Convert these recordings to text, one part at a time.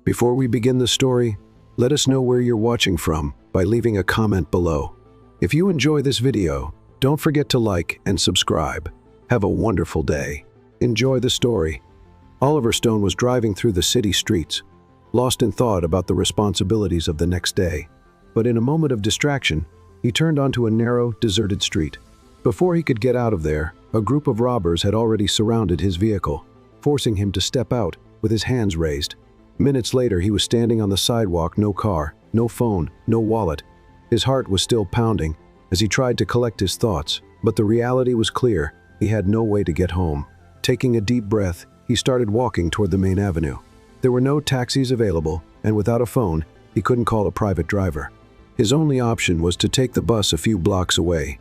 Before we begin the story, let us know where you're watching from by leaving a comment below. If you enjoy this video, don't forget to like and subscribe. Have a wonderful day. Enjoy the story. Oliver Stone was driving through the city streets, lost in thought about the responsibilities of the next day. But in a moment of distraction, he turned onto a narrow, deserted street. Before he could get out of there, a group of robbers had already surrounded his vehicle, forcing him to step out with his hands raised. Minutes later, he was standing on the sidewalk, no car, no phone, no wallet. His heart was still pounding as he tried to collect his thoughts, but the reality was clear. He had no way to get home. Taking a deep breath, he started walking toward the main avenue. There were no taxis available, and without a phone, he couldn't call a private driver. His only option was to take the bus a few blocks away.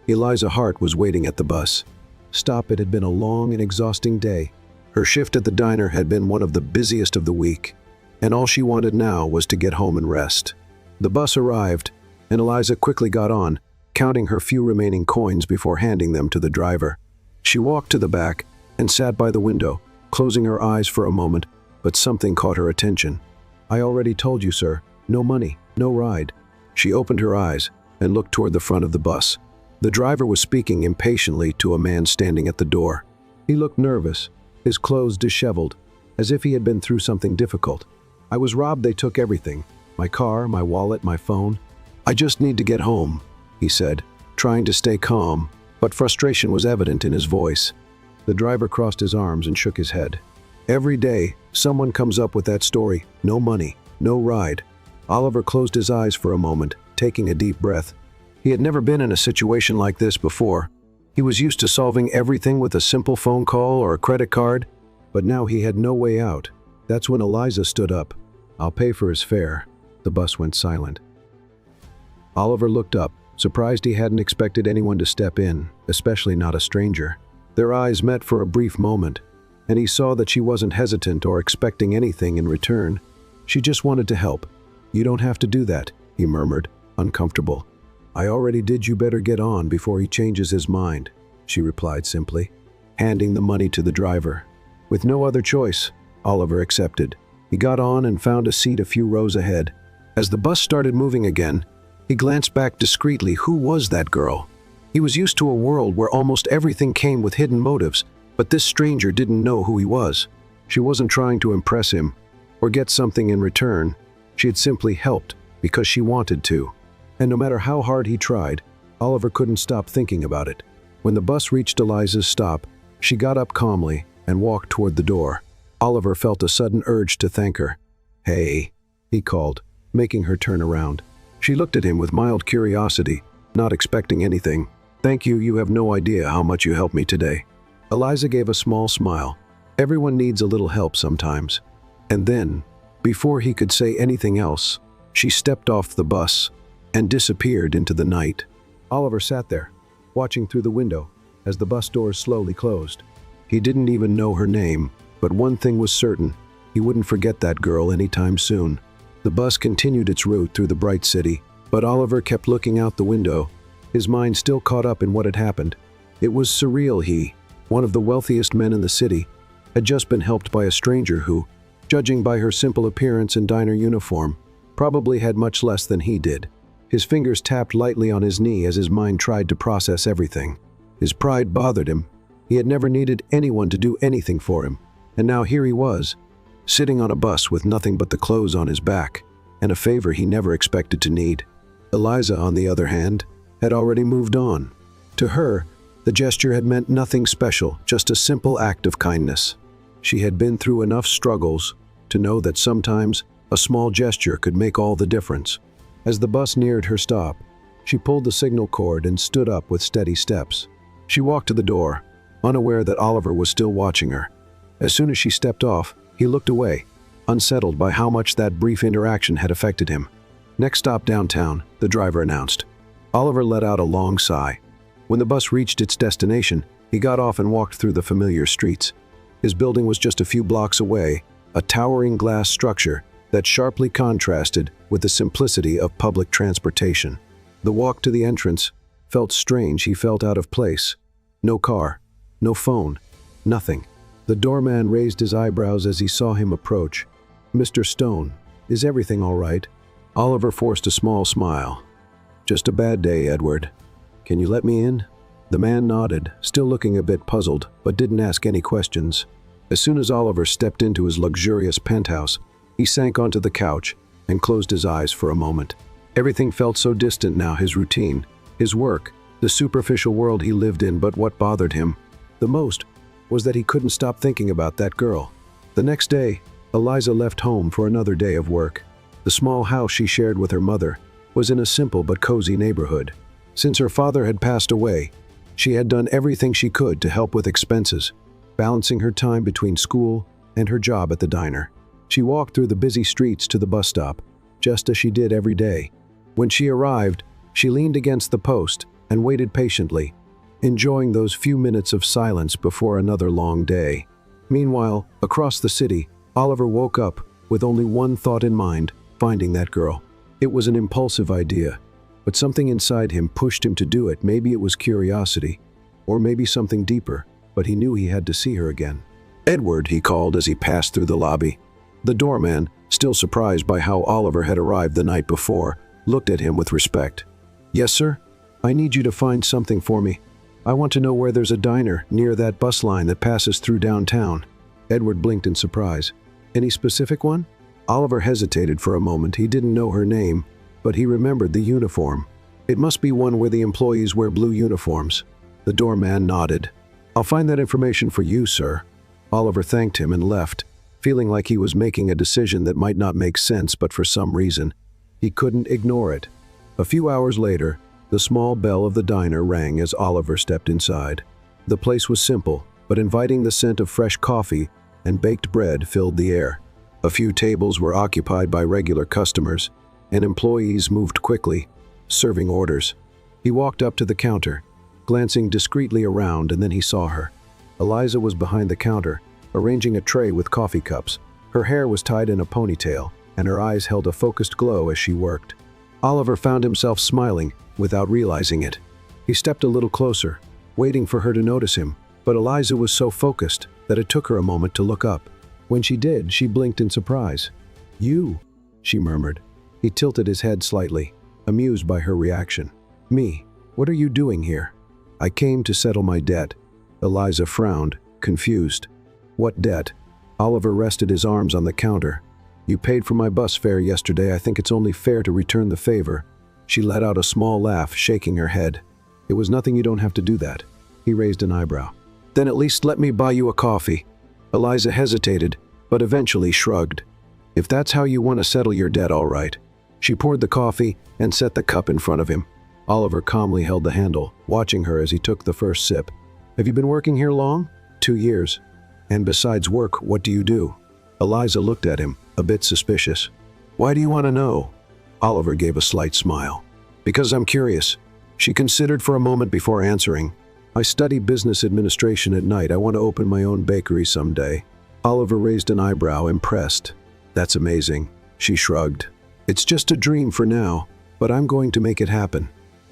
Eliza Hart was waiting at the bus stop. It had been a long and exhausting day. Her shift at the diner had been one of the busiest of the week, and all she wanted now was to get home and rest. The bus arrived, and Eliza quickly got on, counting her few remaining coins before handing them to the driver. She walked to the back and sat by the window, closing her eyes for a moment, but something caught her attention. "I already told you, sir. No money, no ride." She opened her eyes and looked toward the front of the bus. The driver was speaking impatiently to a man standing at the door. He looked nervous, his clothes disheveled, as if he had been through something difficult. "I was robbed. They took everything. My car, my wallet, my phone. I just need to get home," he said, trying to stay calm, but frustration was evident in his voice. The driver crossed his arms and shook his head. "Every day, someone comes up with that story. No money, no ride." Oliver closed his eyes for a moment, taking a deep breath. He had never been in a situation like this before. He was used to solving everything with a simple phone call or a credit card, but now he had no way out. That's when Eliza stood up. "I'll pay for his fare." The bus went silent. Oliver looked up, surprised he hadn't expected anyone to step in, especially not a stranger. Their eyes met for a brief moment, and he saw that she wasn't hesitant or expecting anything in return. She just wanted to help. "You don't have to do that," he murmured, uncomfortable. "I already did. You better get on before he changes his mind," she replied simply, handing the money to the driver. With no other choice, Oliver accepted. He got on and found a seat a few rows ahead. As the bus started moving again, he glanced back discreetly. Who was that girl? He was used to a world where almost everything came with hidden motives, but this stranger didn't know who he was. She wasn't trying to impress him or get something in return. She had simply helped because she wanted to. And no matter how hard he tried, Oliver couldn't stop thinking about it. When the bus reached Eliza's stop, she got up calmly and walked toward the door. Oliver felt a sudden urge to thank her. "Hey," he called, making her turn around. She looked at him with mild curiosity, not expecting anything. "Thank you. You have no idea how much you helped me today." Eliza gave a small smile. Everyone needs a little help sometimes. And then, before he could say anything else, she stepped off the bus and disappeared into the night. Oliver sat there, watching through the window as the bus doors slowly closed. He didn't even know her name, but one thing was certain: he wouldn't forget that girl anytime soon. The bus continued its route through the bright city, but Oliver kept looking out the window, his mind still caught up in what had happened. It was surreal. He, one of the wealthiest men in the city, had just been helped by a stranger who, judging by her simple appearance and diner uniform, probably had much less than he did. His fingers tapped lightly on his knee as his mind tried to process everything. His pride bothered him. He had never needed anyone to do anything for him, and now here he was, sitting on a bus with nothing but the clothes on his back, and a favor he never expected to need. Eliza, on the other hand, had already moved on. To her, the gesture had meant nothing special, just a simple act of kindness. She had been through enough struggles to know that sometimes a small gesture could make all the difference. As the bus neared her stop, she pulled the signal cord and stood up with steady steps. She walked to the door, unaware that Oliver was still watching her. As soon as she stepped off, he looked away, unsettled by how much that brief interaction had affected him. "Next stop downtown," the driver announced. Oliver let out a long sigh. When the bus reached its destination, he got off and walked through the familiar streets. His building was just a few blocks away, a towering glass structure that sharply contrasted with the simplicity of public transportation. The walk to the entrance felt strange. He felt out of place. No car, no phone, nothing. The doorman raised his eyebrows as he saw him approach. "Mr. Stone, is everything all right?" Oliver forced a small smile. "Just a bad day, Edward. Can you let me in?" The man nodded, still looking a bit puzzled, but didn't ask any questions. As soon as Oliver stepped into his luxurious penthouse, he sank onto the couch and closed his eyes for a moment. Everything felt so distant now, his routine, his work, the superficial world he lived in, but what bothered him the most was that he couldn't stop thinking about that girl. The next day, Eliza left home for another day of work. The small house she shared with her mother was in a simple but cozy neighborhood. Since her father had passed away, she had done everything she could to help with expenses, balancing her time between school and her job at the diner. She walked through the busy streets to the bus stop, just as she did every day. When she arrived, she leaned against the post and waited patiently, enjoying those few minutes of silence before another long day. Meanwhile, across the city, Oliver woke up with only one thought in mind: finding that girl. It was an impulsive idea, but something inside him pushed him to do it. Maybe it was curiosity, or maybe something deeper, but he knew he had to see her again. "Edward," he called as he passed through the lobby. The doorman, still surprised by how Oliver had arrived the night before, looked at him with respect. "Yes, sir? I need you to find something for me. I want to know where there's a diner near that bus line that passes through downtown." Edward blinked in surprise. "Any specific one?" Oliver hesitated for a moment. He didn't know her name, but he remembered the uniform. "It must be one where the employees wear blue uniforms." The doorman nodded. "I'll find that information for you, sir." Oliver thanked him and left, feeling like he was making a decision that might not make sense, but for some reason, he couldn't ignore it. A few hours later, the small bell of the diner rang as Oliver stepped inside. The place was simple, but inviting. The scent of fresh coffee and baked bread filled the air. A few tables were occupied by regular customers, and employees moved quickly, serving orders. He walked up to the counter, glancing discreetly around, and then he saw her. Eliza was behind the counter, arranging a tray with coffee cups. Her hair was tied in a ponytail, and her eyes held a focused glow as she worked. Oliver found himself smiling without realizing it. He stepped a little closer, waiting for her to notice him, but Eliza was so focused that it took her a moment to look up. When she did, she blinked in surprise. "You," she murmured. He tilted his head slightly, amused by her reaction. "Me? What are you doing here?" "I came to settle my debt." Eliza frowned, confused. "What debt?" Oliver rested his arms on the counter. "You paid for my bus fare yesterday. I think it's only fair to return the favor." She let out a small laugh, shaking her head. "It was nothing. You don't have to do that." He raised an eyebrow. "Then at least let me buy you a coffee." Eliza hesitated, but eventually shrugged. "If that's how you want to settle your debt, all right." She poured the coffee and set the cup in front of him. Oliver calmly held the handle, watching her as he took the first sip. "Have you been working here long?" "2 years." "And besides work, what do you do?" Eliza looked at him, a bit suspicious. "Why do you want to know?" Oliver gave a slight smile. "Because I'm curious." She considered for a moment before answering. "I study business administration at night. I want to open my own bakery someday." Oliver raised an eyebrow, impressed. "That's amazing." She shrugged. "It's just a dream for now, but I'm going to make it happen."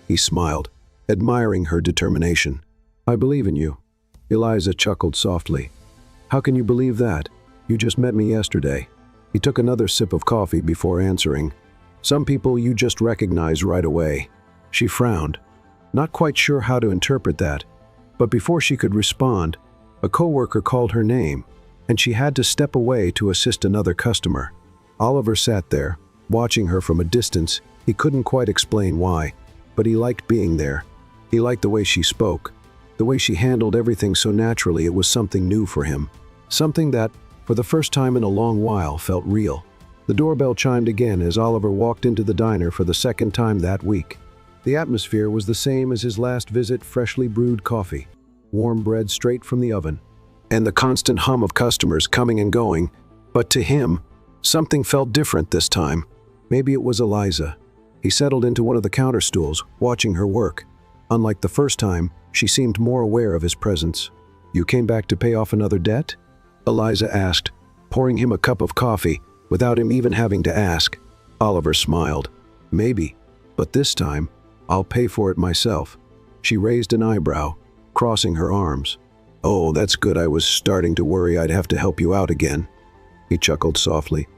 He smiled, admiring her determination. "I believe in you." Eliza chuckled softly. "How can you believe that? You just met me yesterday." He took another sip of coffee before answering. "Some people you just recognize right away." She frowned, not quite sure how to interpret that, but before she could respond, a coworker called her name, and she had to step away to assist another customer. Oliver sat there, watching her from a distance. He couldn't quite explain why, but he liked being there. He liked the way she spoke, the way she handled everything so naturally. It was something new for him, something that, for the first time in a long while, felt real. The doorbell chimed again as Oliver walked into the diner for the second time that week. The atmosphere was the same as his last visit: freshly brewed coffee, warm bread straight from the oven, and the constant hum of customers coming and going. But to him, something felt different this time. Maybe it was Eliza. He settled into one of the counter stools, watching her work. Unlike the first time, she seemed more aware of his presence. "You came back to pay off another debt?" Eliza asked, pouring him a cup of coffee without him even having to ask. Oliver smiled. "Maybe, but this time, I'll pay for it myself." She raised an eyebrow, crossing her arms. "Oh, that's good. I was starting to worry I'd have to help you out again." He chuckled softly.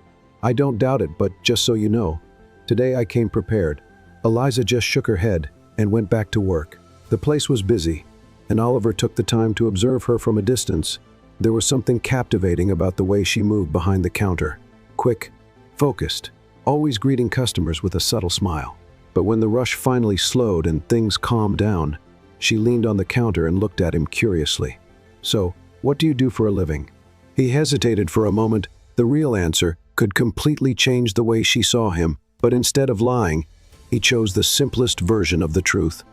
I don't doubt it, but just so you know, today I came prepared. Eliza just shook her head and went back to work. The place was busy, and Oliver took the time to observe her from a distance. There was something captivating about the way she moved behind the counter. Quick, focused, always greeting customers with a subtle smile. But when the rush finally slowed and things calmed down, she leaned on the counter and looked at him curiously. "So, what do you do for a living?" He hesitated for a moment. The real answer could completely change the way she saw him, but instead of lying, he chose the simplest version of the truth.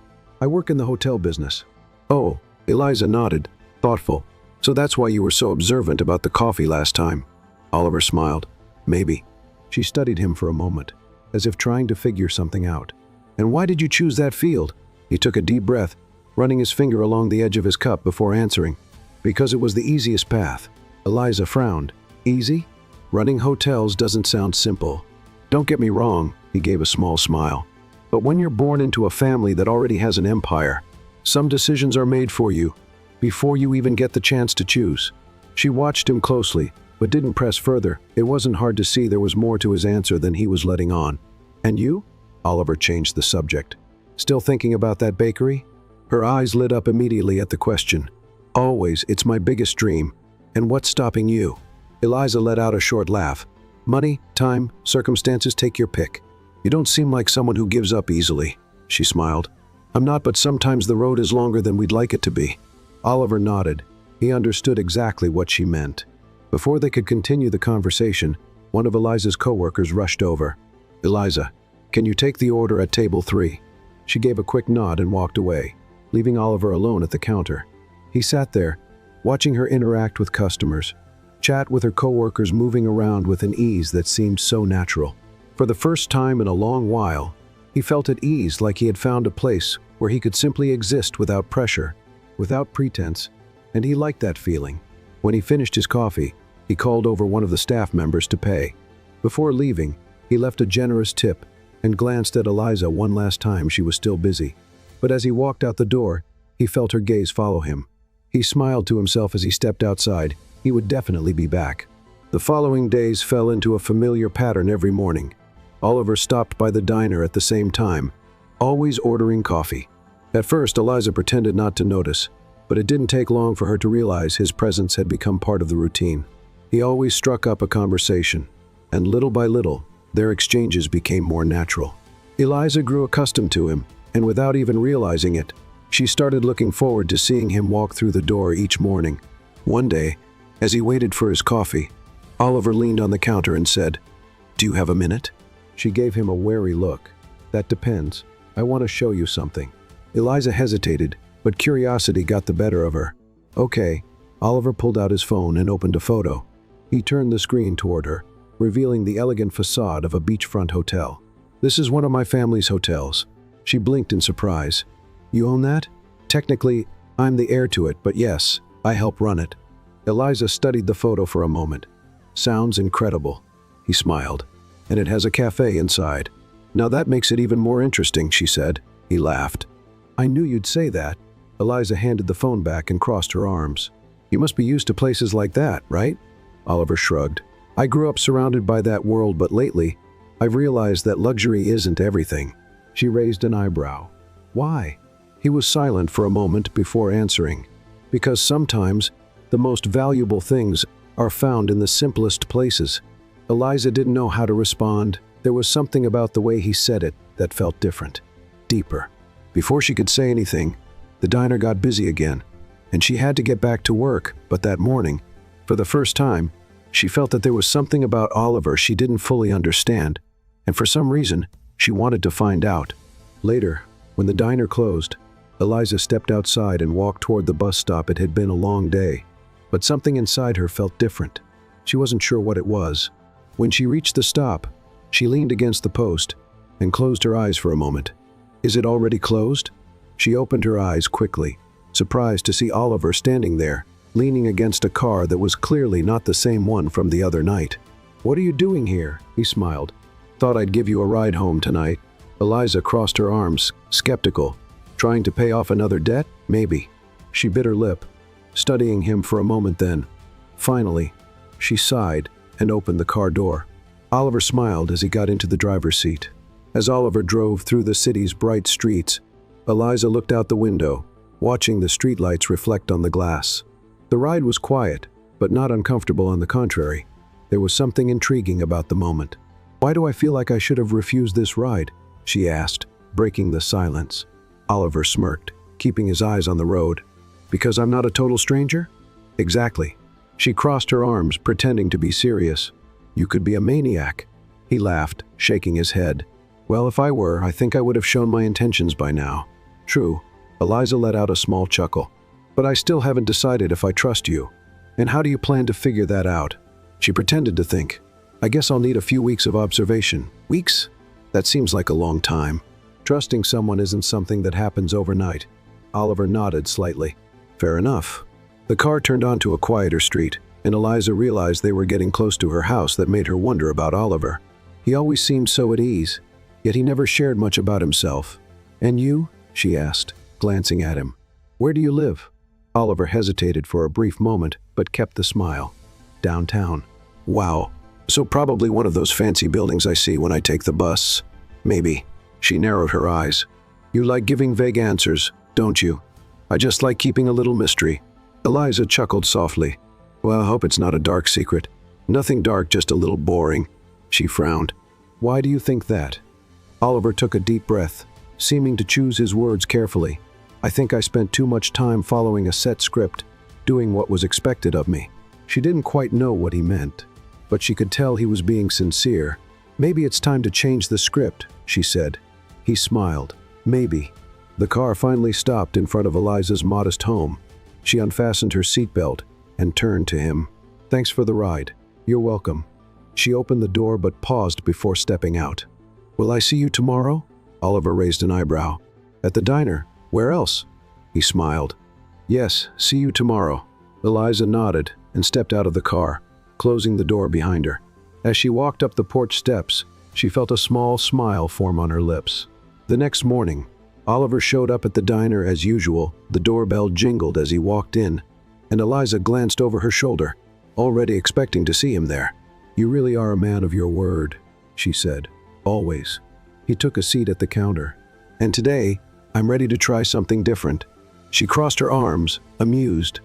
"I work in the hotel business." "Oh," Eliza nodded, thoughtful. "So that's why you were so observant about the coffee last time." Oliver smiled. "Maybe." She studied him for a moment, as if trying to figure something out. "And why did you choose that field?" He took a deep breath, running his finger along the edge of his cup before answering. "Because it was the easiest path." Eliza frowned. "Easy? Running hotels doesn't sound simple." "Don't get me wrong," he gave a small smile. "But when you're born into a family that already has an empire, some decisions are made for you before you even get the chance to choose." She watched him closely, but didn't press further. It wasn't hard to see there was more to his answer than he was letting on. "And you?" Oliver changed the subject. "Still thinking about that bakery?" Her eyes lit up immediately at the question. "Always, it's my biggest dream. And what's stopping you?" Eliza let out a short laugh. "Money, time, circumstances, take your pick. You don't seem like someone who gives up easily." She smiled. "I'm not, but sometimes the road is longer than we'd like it to be." Oliver nodded. He understood exactly what she meant. Before they could continue the conversation, one of Eliza's coworkers rushed over. "Eliza, can you take the order at table 3? She gave a quick nod and walked away, leaving Oliver alone at the counter. He sat there, watching her interact with customers, chat with her coworkers, moving around with an ease that seemed so natural. For the first time in a long while, he felt at ease, like he had found a place where he could simply exist without pressure, without pretense, and he liked that feeling. When he finished his coffee, he called over one of the staff members to pay. Before leaving, he left a generous tip and glanced at Eliza one last time. She was still busy. But as he walked out the door, he felt her gaze follow him. He smiled to himself as he stepped outside. He would definitely be back. The following days fell into a familiar pattern every morning. Oliver stopped by the diner at the same time, always ordering coffee. At first, Eliza pretended not to notice, but it didn't take long for her to realize his presence had become part of the routine. He always struck up a conversation, and little by little, their exchanges became more natural. Eliza grew accustomed to him, and without even realizing it, she started looking forward to seeing him walk through the door each morning. One day, as he waited for his coffee, Oliver leaned on the counter and said, "Do you have a minute?" She gave him a wary look. "That depends. I want to show you something." Eliza hesitated, but curiosity got the better of her. "Okay." Oliver pulled out his phone and opened a photo. He turned the screen toward her, revealing the elegant facade of a beachfront hotel. "This is one of my family's hotels." She blinked in surprise. "You own that?" "Technically, I'm the heir to it, but yes, I help run it." Eliza studied the photo for a moment. "Sounds incredible." He smiled. "And it has a cafe inside." "Now that makes it even more interesting," she said. He laughed. "I knew you'd say that." Eliza handed the phone back and crossed her arms. "You must be used to places like that, right?" Oliver shrugged. "I grew up surrounded by that world, but lately, I've realized that luxury isn't everything." She raised an eyebrow. "Why?" He was silent for a moment before answering. "Because sometimes, the most valuable things are found in the simplest places." Eliza didn't know how to respond. There was something about the way he said it that felt different, deeper. Before she could say anything, the diner got busy again, and she had to get back to work. But that morning, for the first time, she felt that there was something about Oliver she didn't fully understand, and for some reason, she wanted to find out. Later, when the diner closed, Eliza stepped outside and walked toward the bus stop. It had been a long day, but something inside her felt different. She wasn't sure what it was. When she reached the stop, she leaned against the post and closed her eyes for a moment. "Is it already closed?" She opened her eyes quickly, surprised to see Oliver standing there, leaning against a car that was clearly not the same one from the other night. "What are you doing here?" He smiled. "Thought I'd give you a ride home tonight." Eliza crossed her arms, skeptical. "Trying to pay off another debt? Maybe." She bit her lip, studying him for a moment then. Finally, she sighed and opened the car door. Oliver smiled as he got into the driver's seat. As Oliver drove through the city's bright streets, Eliza looked out the window, watching the streetlights reflect on the glass. The ride was quiet, but not uncomfortable. On the contrary. There was something intriguing about the moment. "Why do I feel like I should have refused this ride?" she asked, breaking the silence. Oliver smirked, keeping his eyes on the road. "Because I'm not a total stranger?" "Exactly." She crossed her arms, pretending to be serious. "You could be a maniac." He laughed, shaking his head. "Well, if I were, I think I would have shown my intentions by now." "True." Eliza let out a small chuckle. "But I still haven't decided if I trust you. And how do you plan to figure that out?" She pretended to think. "I guess I'll need a few weeks of observation." "Weeks? That seems like a long time." "Trusting someone isn't something that happens overnight." Oliver nodded slightly. "Fair enough." The car turned onto a quieter street, and Eliza realized they were getting close to her house. That made her wonder about Oliver. He always seemed so at ease, yet he never shared much about himself. "And you?" she asked, glancing at him. "Where do you live?" Oliver hesitated for a brief moment, but kept the smile. "Downtown." "Wow. So probably one of those fancy buildings I see when I take the bus." "Maybe." She narrowed her eyes. "You like giving vague answers, don't you?" "I just like keeping a little mystery." Eliza chuckled softly. "Well, I hope it's not a dark secret." "Nothing dark, just a little boring." She frowned. "Why do you think that?" Oliver took a deep breath, seeming to choose his words carefully. "I think I spent too much time following a set script, doing what was expected of me." She didn't quite know what he meant, but she could tell he was being sincere. "Maybe it's time to change the script," she said. He smiled. "Maybe." The car finally stopped in front of Eliza's modest home. She unfastened her seatbelt and turned to him. "Thanks for the ride." "You're welcome." She opened the door but paused before stepping out. "Will I see you tomorrow?" Oliver raised an eyebrow. "At the diner. Where else?" He smiled. "Yes, see you tomorrow." Eliza nodded and stepped out of the car, closing the door behind her. As she walked up the porch steps, she felt a small smile form on her lips. The next morning, Oliver showed up at the diner as usual. The doorbell jingled as he walked in, and Eliza glanced over her shoulder, already expecting to see him there. "You really are a man of your word," she said. "Always." He took a seat at the counter. "And today, I'm ready to try something different." She crossed her arms, amused.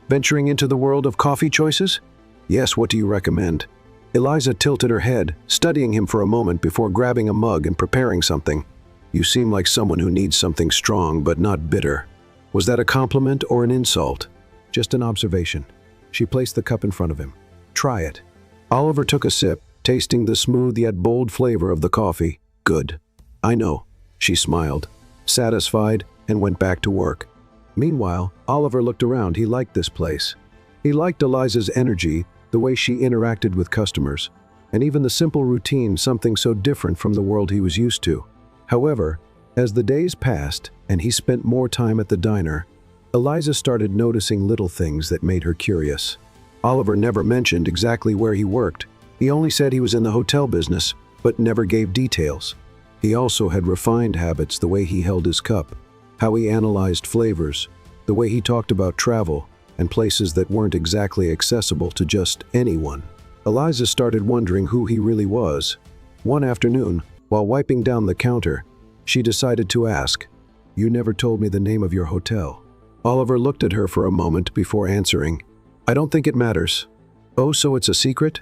"Venturing into the world of coffee choices?" "Yes, what do you recommend?" Eliza tilted her head, studying him for a moment before grabbing a mug and preparing something. "You seem like someone who needs something strong but not bitter." Was that a compliment or an insult? "Just an observation." She placed the cup in front of him. "Try it." Oliver took a sip, tasting the smooth yet bold flavor of the coffee. "Good." "I know." She smiled, satisfied, and went back to work. Meanwhile, Oliver looked around. He liked this place. He liked Eliza's energy, the way she interacted with customers, and even the simple routine, something so different from the world he was used to. However, as the days passed and he spent more time at the diner, Eliza started noticing little things that made her curious. Oliver never mentioned exactly where he worked. He only said he was in the hotel business, but never gave details. He also had refined habits, the way he held his cup, how he analyzed flavors, the way he talked about travel and places that weren't exactly accessible to just anyone. Eliza started wondering who he really was. One afternoon, while wiping down the counter, she decided to ask, "You never told me the name of your hotel." Oliver looked at her for a moment before answering, "I don't think it matters." "Oh, so it's a secret?"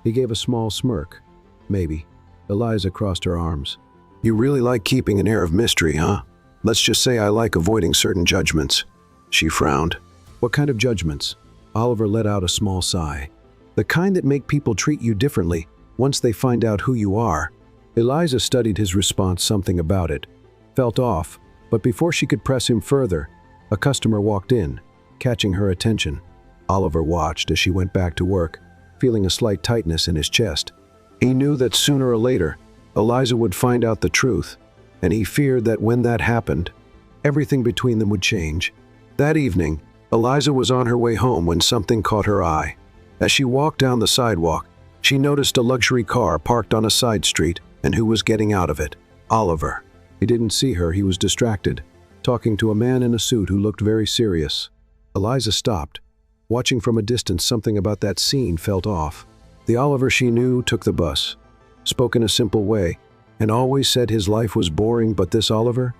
He gave a small smirk. "Maybe." Eliza crossed her arms. "You really like keeping an air of mystery, huh? Let's just say I like avoiding certain judgments." She frowned. "What kind of judgments?" Oliver let out a small sigh. "The kind that make people treat you differently once they find out who you are." Eliza studied his response. Something about it felt off, but before she could press him further, a customer walked in, catching her attention. Oliver watched as she went back to work, feeling a slight tightness in his chest. He knew that sooner or later, Eliza would find out the truth, and he feared that when that happened, everything between them would change. That evening, Eliza was on her way home when something caught her eye. As she walked down the sidewalk, she noticed a luxury car parked on a side street, and who was getting out of it? Oliver. He didn't see her. He was distracted, talking to a man in a suit who looked very serious. Eliza stopped. Watching from a distance, something about that scene felt off. The Oliver she knew took the bus. spoke in a simple way, and always said his life was boring, but this Oliver?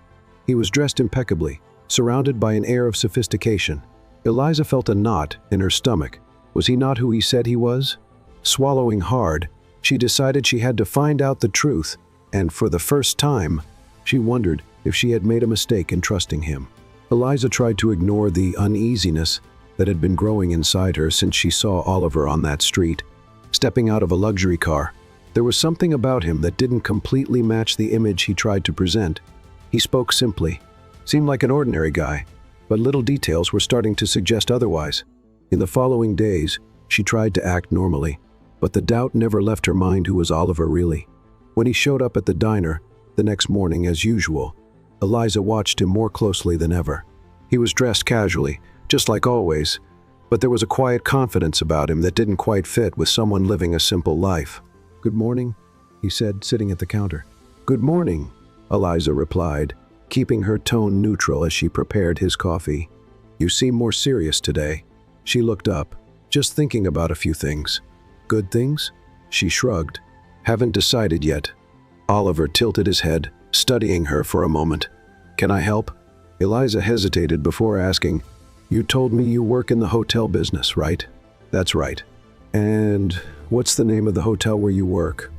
He was dressed impeccably, surrounded by an air of sophistication. Eliza felt a knot in her stomach. Was he not who he said he was? Swallowing hard, she decided she had to find out the truth, and for the first time, she wondered if she had made a mistake in trusting him. Eliza tried to ignore the uneasiness that had been growing inside her since she saw Oliver on that street, stepping out of a luxury car. There was something about him that didn't completely match the image he tried to present. He spoke simply, seemed like an ordinary guy, but little details were starting to suggest otherwise. In the following days, she tried to act normally, but the doubt never left her mind who was Oliver really. When he showed up at the diner the next morning as usual, Eliza watched him more closely than ever. He was dressed casually, just like always, but there was a quiet confidence about him that didn't quite fit with someone living a simple life. "Good morning," he said, sitting at the counter. "Good morning," Eliza replied, keeping her tone neutral as she prepared his coffee. "You seem more serious today." She looked up, just thinking about a few things. "Good things?" She shrugged. "Haven't decided yet." Oliver tilted his head, studying her for a moment. "Can I help?" Eliza hesitated before asking, "You told me you work in the hotel business, right?" "That's right." "And what's the name of the hotel where you work?"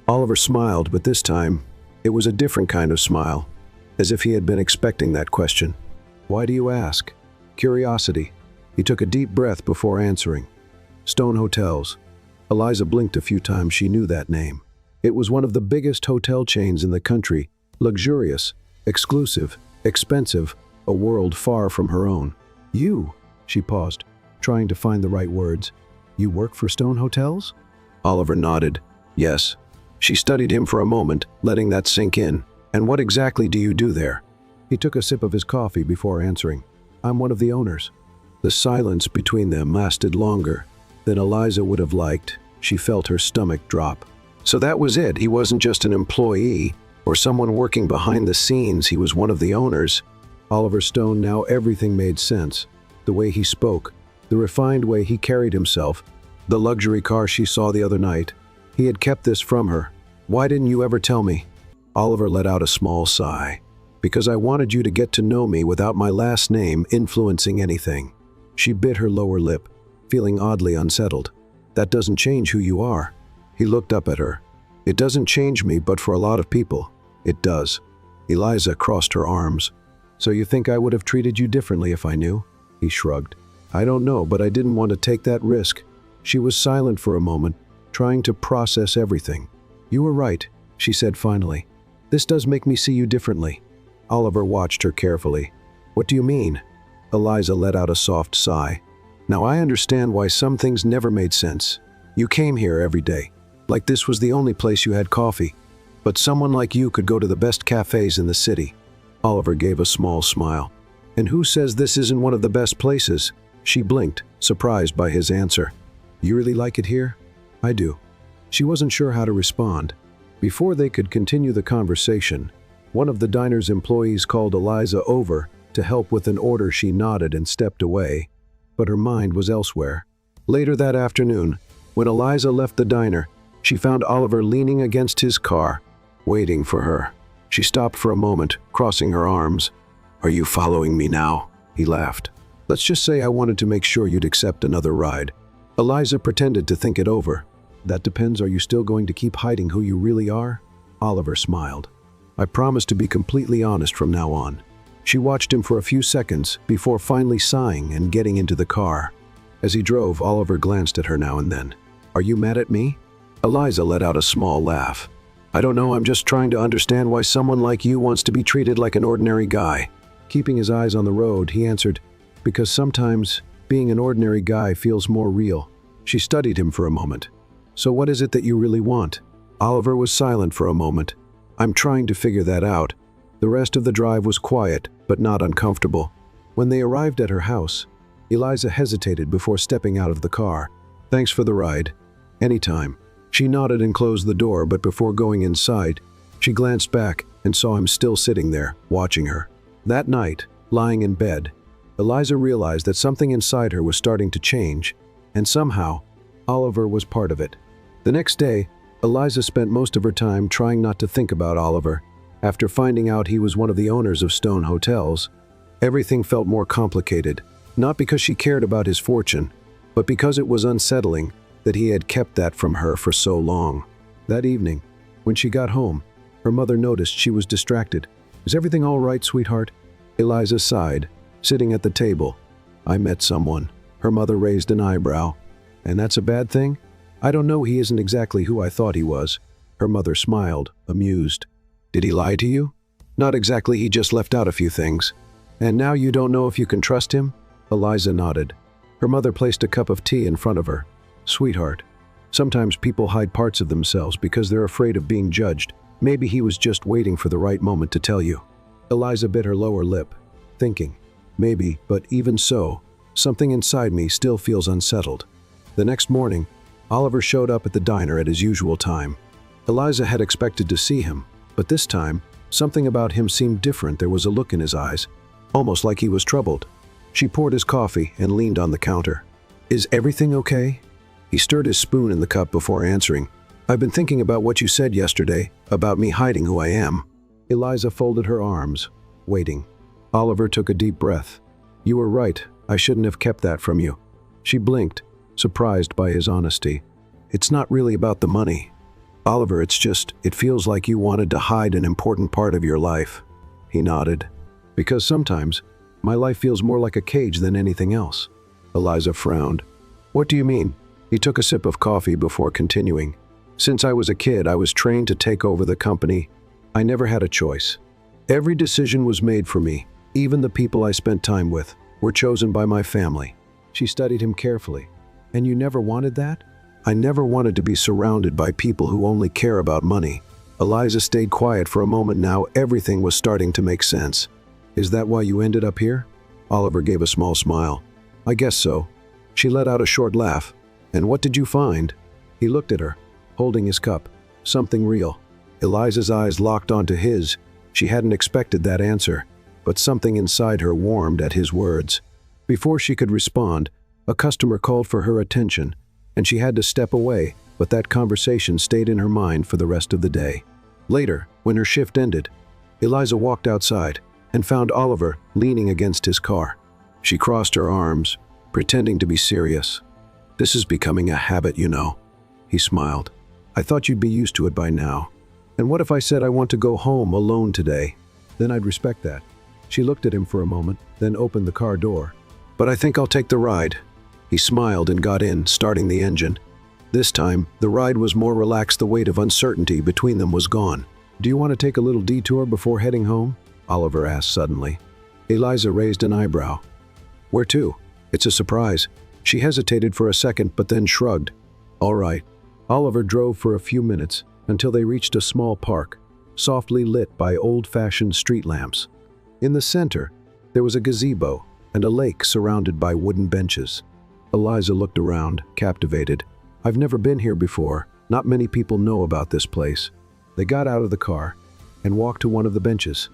Oliver smiled, but this time, it was a different kind of smile, as if he had been expecting that question. "Why do you ask?" "Curiosity." He took a deep breath before answering. "Stone Hotels." Eliza blinked a few times. She knew that name. It was one of the biggest hotel chains in the country, luxurious, exclusive, expensive, a world far from her own. "You?" She paused, trying to find the right words. "You work for Stone Hotels?" Oliver nodded. "Yes." She studied him for a moment, letting that sink in. "And what exactly do you do there?" He took a sip of his coffee before answering. "I'm one of the owners." The silence between them lasted longer than Eliza would have liked. She felt her stomach drop. So that was it. He wasn't just an employee or someone working behind the scenes. He was one of the owners. Oliver Stone, now everything made sense. The way he spoke, the refined way he carried himself, the luxury car she saw the other night. He had kept this from her. "Why didn't you ever tell me?" Oliver let out a small sigh. "Because I wanted you to get to know me without my last name influencing anything." She bit her lower lip, feeling oddly unsettled. "That doesn't change who you are." He looked up at her. "It doesn't change me, but for a lot of people, it does." Eliza crossed her arms. "So you think I would have treated you differently if I knew?" He shrugged. "I don't know, but I didn't want to take that risk." She was silent for a moment, trying to process everything. "You were right," she said finally. "This does make me see you differently." Oliver watched her carefully. "What do you mean?" Eliza let out a soft sigh. "Now I understand why some things never made sense. You came here every day, like this was the only place you had coffee. But someone like you could go to the best cafes in the city." Oliver gave a small smile. "And who says this isn't one of the best places?" She blinked, surprised by his answer. "You really like it here?" "I do." She wasn't sure how to respond. Before they could continue the conversation, one of the diner's employees called Eliza over to help with an order. She nodded and stepped away, but her mind was elsewhere. Later that afternoon, when Eliza left the diner, she found Oliver leaning against his car, waiting for her. She stopped for a moment, crossing her arms. "Are you following me now?" He laughed. "Let's just say I wanted to make sure you'd accept another ride." Eliza pretended to think it over. "That depends. Are you still going to keep hiding who you really are?" Oliver smiled. "I promise to be completely honest from now on." She watched him for a few seconds before finally sighing and getting into the car. As he drove, Oliver glanced at her now and then. "Are you mad at me?" Eliza let out a small laugh. "I don't know, I'm just trying to understand why someone like you wants to be treated like an ordinary guy." Keeping his eyes on the road, he answered, "Because sometimes being an ordinary guy feels more real." She studied him for a moment. "So what is it that you really want?" Oliver was silent for a moment. "I'm trying to figure that out." The rest of the drive was quiet, but not uncomfortable. When they arrived at her house, Eliza hesitated before stepping out of the car. "Thanks for the ride." "Anytime." She nodded and closed the door, but before going inside, she glanced back and saw him still sitting there, watching her. That night, lying in bed, Eliza realized that something inside her was starting to change, and somehow, Oliver was part of it. The next day, Eliza spent most of her time trying not to think about Oliver. After finding out he was one of the owners of Stone Hotels, everything felt more complicated, not because she cared about his fortune, but because it was unsettling that he had kept that from her for so long. That evening, when she got home, her mother noticed she was distracted. "Is everything all right, sweetheart?" Eliza sighed, sitting at the table. "I met someone." Her mother raised an eyebrow. "And that's a bad thing?" "I don't know, he isn't exactly who I thought he was." Her mother smiled, amused. "Did he lie to you?" "Not exactly, he just left out a few things." "And now you don't know if you can trust him?" Eliza nodded. Her mother placed a cup of tea in front of her. "Sweetheart, sometimes people hide parts of themselves because they're afraid of being judged. Maybe he was just waiting for the right moment to tell you." Eliza bit her lower lip, thinking, "Maybe, but even so, something inside me still feels unsettled." The next morning, Oliver showed up at the diner at his usual time. Eliza had expected to see him, but this time, something about him seemed different. There was a look in his eyes, almost like he was troubled. She poured his coffee and leaned on the counter. "Is everything okay?" He stirred his spoon in the cup before answering. "I've been thinking about what you said yesterday, about me hiding who I am." Eliza folded her arms, waiting. Oliver took a deep breath. "You were right. I shouldn't have kept that from you." She blinked, surprised by his honesty. "It's not really about the money, Oliver, it feels like you wanted to hide an important part of your life." He nodded. "Because sometimes, my life feels more like a cage than anything else." Eliza frowned. "What do you mean?" He took a sip of coffee before continuing. "Since I was a kid, I was trained to take over the company. I never had a choice. Every decision was made for me. Even the people I spent time with were chosen by my family." She studied him carefully. "And you never wanted that?" "I never wanted to be surrounded by people who only care about money." Eliza stayed quiet for a moment. Now everything was starting to make sense. "Is that why you ended up here?" Oliver gave a small smile. "I guess so." She let out a short laugh. "And what did you find?" He looked at her, holding his cup. "Something real." Eliza's eyes locked onto his. She hadn't expected that answer, but something inside her warmed at his words. Before she could respond, a customer called for her attention, and she had to step away, but that conversation stayed in her mind for the rest of the day. Later, when her shift ended, Eliza walked outside and found Oliver leaning against his car. She crossed her arms, pretending to be serious. "This is becoming a habit, you know." He smiled. "I thought you'd be used to it by now. And what if I said I want to go home alone today? Then I'd respect that." She looked at him for a moment, then opened the car door. "But I think I'll take the ride." He smiled and got in, starting the engine. This time, the ride was more relaxed. The weight of uncertainty between them was gone. "Do you want to take a little detour before heading home?" Oliver asked suddenly. Eliza raised an eyebrow. "Where to?" "It's a surprise." She hesitated for a second, but then shrugged. "All right." Oliver drove for a few minutes until they reached a small park, softly lit by old-fashioned street lamps. In the center, there was a gazebo and a lake surrounded by wooden benches. Eliza looked around, captivated. "I've never been here before. Not many people know about this place." They got out of the car and walked to one of the benches.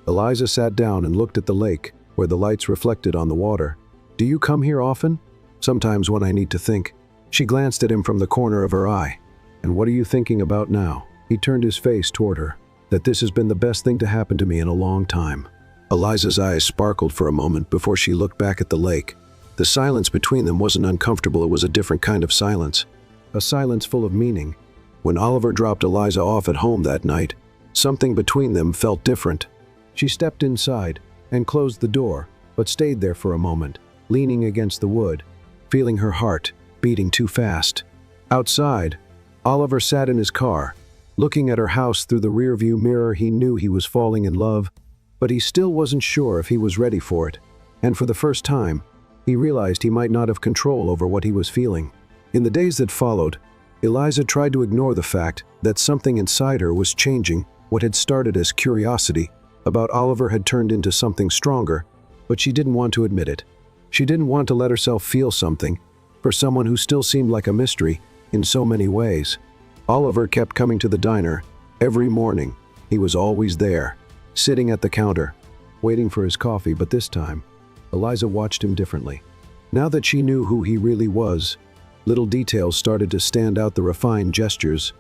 Eliza sat down and looked at the lake, where the lights reflected on the water. "Do you come here often?" "Sometimes when I need to think." She glanced at him from the corner of her eye. "And what are you thinking about now?" He turned his face toward her. "That this has been the best thing to happen to me in a long time." Eliza's eyes sparkled for a moment before she looked back at the lake. The silence between them wasn't uncomfortable, it was a different kind of silence. A silence full of meaning. When Oliver dropped Eliza off at home that night, something between them felt different. She stepped inside and closed the door, but stayed there for a moment, leaning against the wood, feeling her heart beating too fast. Outside, Oliver sat in his car, looking at her house through the rearview mirror. He knew he was falling in love, but he still wasn't sure if he was ready for it. And for the first time, he realized he might not have control over what he was feeling. In the days that followed, Eliza tried to ignore the fact that something inside her was changing. What had started as curiosity about Oliver had turned into something stronger, but she didn't want to admit it. She didn't want to let herself feel something for someone who still seemed like a mystery in so many ways. Oliver kept coming to the diner every morning. He was always there, sitting at the counter, waiting for his coffee, but this time, Eliza watched him differently. Now that she knew who he really was, little details started to stand out: the refined gestures,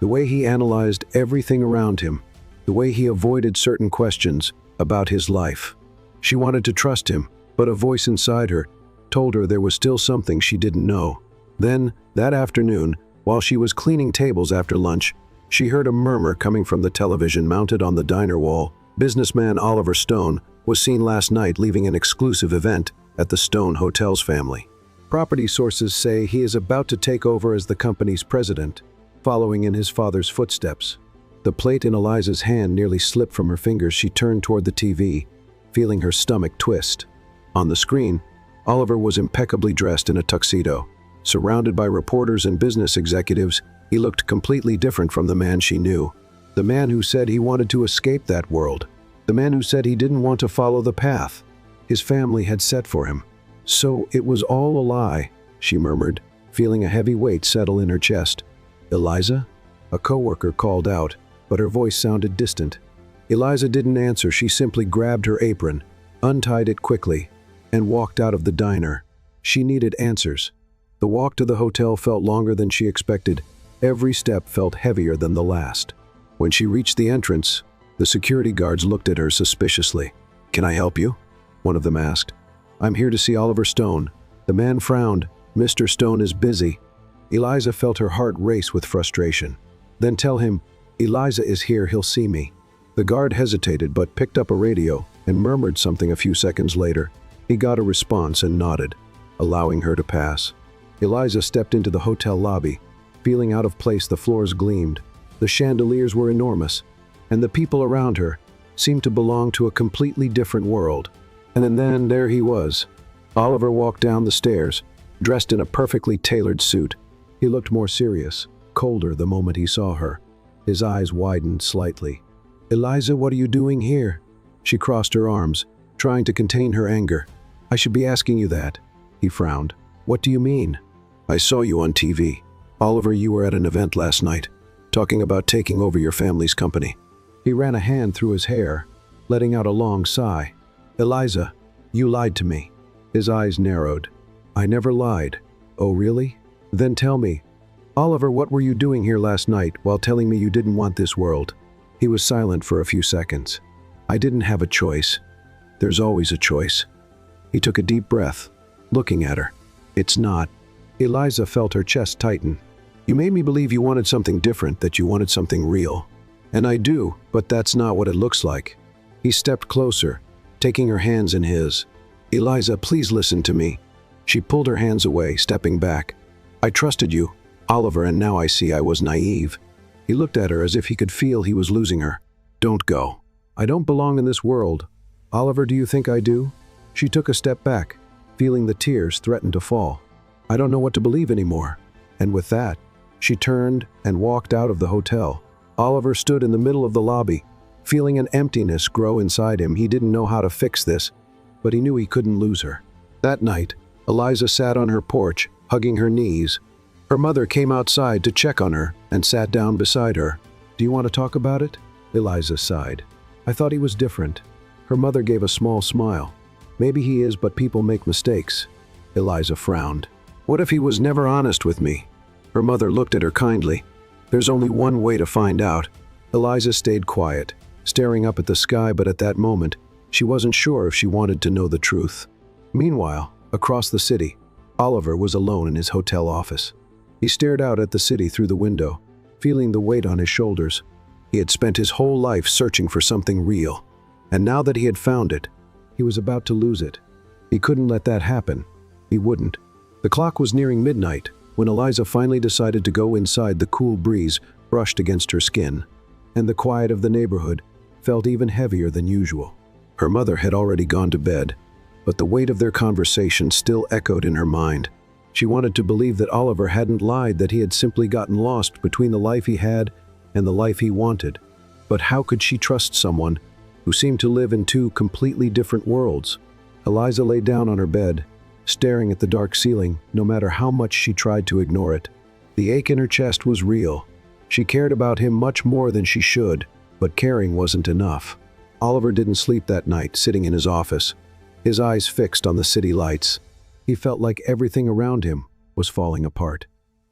The way he analyzed everything around him. The way he avoided certain questions about his life. She wanted to trust him, but a voice inside her told her there was still something she didn't know. Then, that afternoon, while she was cleaning tables after lunch, she heard a murmur coming from the television mounted on the diner wall. Businessman Oliver Stone was seen last night leaving an exclusive event at the Stone Hotel's family. Property sources say he is about to take over as the company's president, following in his father's footsteps. The plate in Eliza's hand nearly slipped from her fingers. She turned toward the TV, feeling her stomach twist. On the screen, Oliver was impeccably dressed in a tuxedo. Surrounded by reporters and business executives, he looked completely different from the man she knew. The man who said he wanted to escape that world. The man who said he didn't want to follow the path his family had set for him. So it was all a lie, she murmured, feeling a heavy weight settle in her chest. Eliza? A coworker called out, but her voice sounded distant. Eliza didn't answer. She simply grabbed her apron, untied it quickly, and walked out of the diner. She needed answers. The walk to the hotel felt longer than she expected. Every step felt heavier than the last. When she reached the entrance, the security guards looked at her suspiciously. "Can I help you?" one of them asked. "I'm here to see Oliver Stone." The man frowned. "Mr. Stone is busy." Eliza felt her heart race with frustration. "Then tell him, Eliza is here, he'll see me." The guard hesitated but picked up a radio and murmured something a few seconds later. He got a response and nodded, allowing her to pass. Eliza stepped into the hotel lobby. Feeling out of place, the floors gleamed. The chandeliers were enormous, and the people around her seemed to belong to a completely different world. And then there he was. Oliver walked down the stairs, dressed in a perfectly tailored suit. He looked more serious, colder the moment he saw her. His eyes widened slightly. "Eliza, what are you doing here?" She crossed her arms, trying to contain her anger. "I should be asking you that." He frowned. "What do you mean?" "I saw you on TV. Oliver, you were at an event last night, talking about taking over your family's company." He ran a hand through his hair, letting out a long sigh. "Eliza, you lied to me." His eyes narrowed. "I never lied." "Oh, really? Then tell me. Oliver, what were you doing here last night while telling me you didn't want this world?" He was silent for a few seconds. "I didn't have a choice. There's always a choice." He took a deep breath, looking at her. "It's not." Eliza felt her chest tighten. "You made me believe you wanted something different, that you wanted something real. And I do, but that's not what it looks like." He stepped closer, taking her hands in his. "Eliza, please listen to me." She pulled her hands away, stepping back. "I trusted you, Oliver, and now I see I was naive." He looked at her as if he could feel he was losing her. "Don't go. I don't belong in this world. Oliver, do you think I do?" She took a step back, feeling the tears threaten to fall. "I don't know what to believe anymore." And with that, she turned and walked out of the hotel. Oliver stood in the middle of the lobby, feeling an emptiness grow inside him. He didn't know how to fix this, but he knew he couldn't lose her. That night, Eliza sat on her porch, hugging her knees. Her mother came outside to check on her and sat down beside her. "Do you want to talk about it?" Eliza sighed. "I thought he was different." Her mother gave a small smile. "Maybe he is, but people make mistakes." Eliza frowned. "What if he was never honest with me?" Her mother looked at her kindly. "There's only one way to find out." Eliza stayed quiet, staring up at the sky, but at that moment, she wasn't sure if she wanted to know the truth. Meanwhile, across the city, Oliver was alone in his hotel office. He stared out at the city through the window, feeling the weight on his shoulders. He had spent his whole life searching for something real, and now that he had found it, he was about to lose it. He couldn't let that happen. He wouldn't. The clock was nearing midnight when Eliza finally decided to go inside. The cool breeze brushed against her skin, and the quiet of the neighborhood felt even heavier than usual. Her mother had already gone to bed, but the weight of their conversation still echoed in her mind. She wanted to believe that Oliver hadn't lied, that he had simply gotten lost between the life he had and the life he wanted. But how could she trust someone who seemed to live in two completely different worlds? Eliza lay down on her bed, staring at the dark ceiling, no matter how much she tried to ignore it. The ache in her chest was real. She cared about him much more than she should, but caring wasn't enough. Oliver didn't sleep that night, sitting in his office, his eyes fixed on the city lights. He felt like everything around him was falling apart.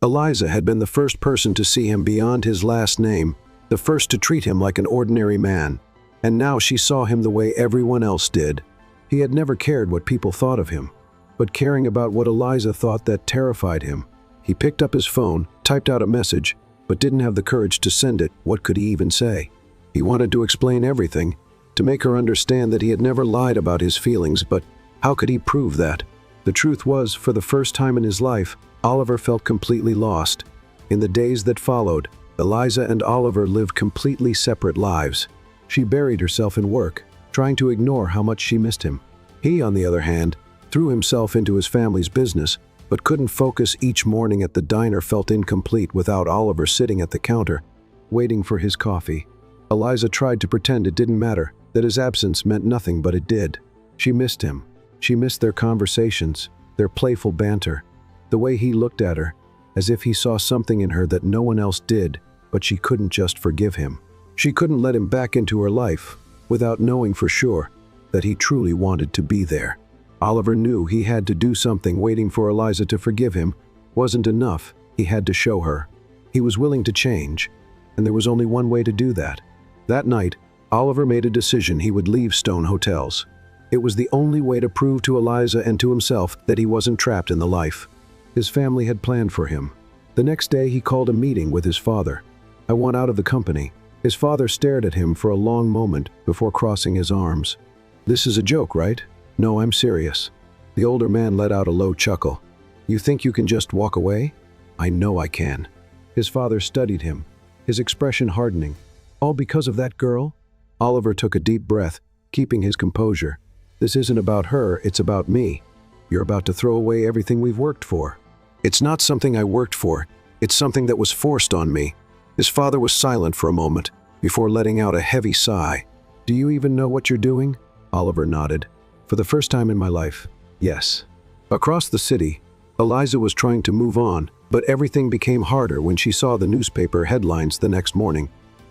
Eliza had been the first person to see him beyond his last name, the first to treat him like an ordinary man. And now she saw him the way everyone else did. He had never cared what people thought of him, but caring about what Eliza thought, that terrified him. He picked up his phone, typed out a message, but didn't have the courage to send it. What could he even say? He wanted to explain everything, to make her understand that he had never lied about his feelings, but how could he prove that? The truth was, for the first time in his life, Oliver felt completely lost. In the days that followed, Eliza and Oliver lived completely separate lives. She buried herself in work, trying to ignore how much she missed him. He, on the other hand, threw himself into his family's business, but couldn't focus. Each morning at the diner felt incomplete without Oliver sitting at the counter, waiting for his coffee. Eliza tried to pretend it didn't matter, that his absence meant nothing, but it did. She missed him. She missed their conversations, their playful banter, the way he looked at her, as if he saw something in her that no one else did, but she couldn't just forgive him. She couldn't let him back into her life without knowing for sure that he truly wanted to be there. Oliver knew he had to do something. Waiting for Eliza to forgive him wasn't enough. He had to show her. He was willing to change, and there was only one way to do that. That night, Oliver made a decision. He would leave Stone Hotels. It was the only way to prove to Eliza and to himself that he wasn't trapped in the life his family had planned for him. The next day, he called a meeting with his father. "I want out of the company." His father stared at him for a long moment before crossing his arms. "This is a joke, right?" "No, I'm serious." The older man let out a low chuckle. "You think you can just walk away?" "I know I can." His father studied him, his expression hardening. "All because of that girl?" Oliver took a deep breath, keeping his composure. "This isn't about her, it's about me. You're about to throw away everything we've worked for." "It's not something I worked for, it's something that was forced on me." His father was silent for a moment, before letting out a heavy sigh. "Do you even know what you're doing?" Oliver nodded. "For the first time in my life, yes." Across the city, Eliza was trying to move on, but everything became harder when she saw the newspaper headlines the next morning.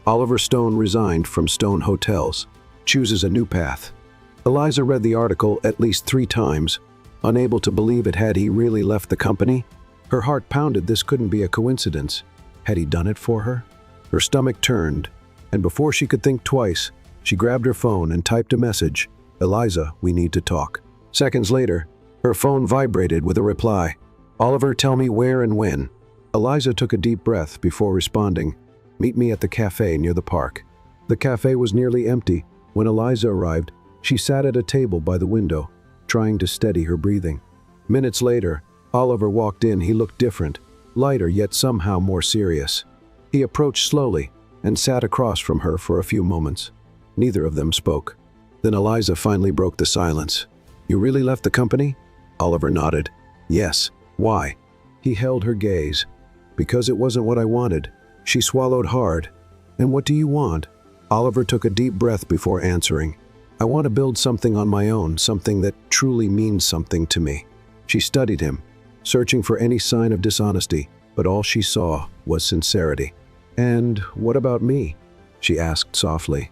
Oliver Stone resigned from Stone Hotels, chooses a new path. Eliza read the article at least 3 times, unable to believe it. Had he really left the company? Her heart pounded. This couldn't be a coincidence. Had he done it for her? Her stomach turned, and before she could think twice, she grabbed her phone and typed a message. "Eliza, we need to talk." Seconds later, her phone vibrated with a reply. "Oliver, tell me where and when." Eliza took a deep breath before responding. "Meet me at the cafe near the park." The cafe was nearly empty. When Eliza arrived, she sat at a table by the window, trying to steady her breathing. Minutes later, Oliver walked in. He looked different, lighter yet somehow more serious. He approached slowly and sat across from her for a few moments. Neither of them spoke. Then Eliza finally broke the silence. "You really left the company?" Oliver nodded. "Yes." "Why?" He held her gaze. "Because it wasn't what I wanted." She swallowed hard. "And what do you want?" Oliver took a deep breath before answering. "I want to build something on my own, something that truly means something to me." She studied him, searching for any sign of dishonesty, but all she saw was sincerity. "And what about me?" she asked softly.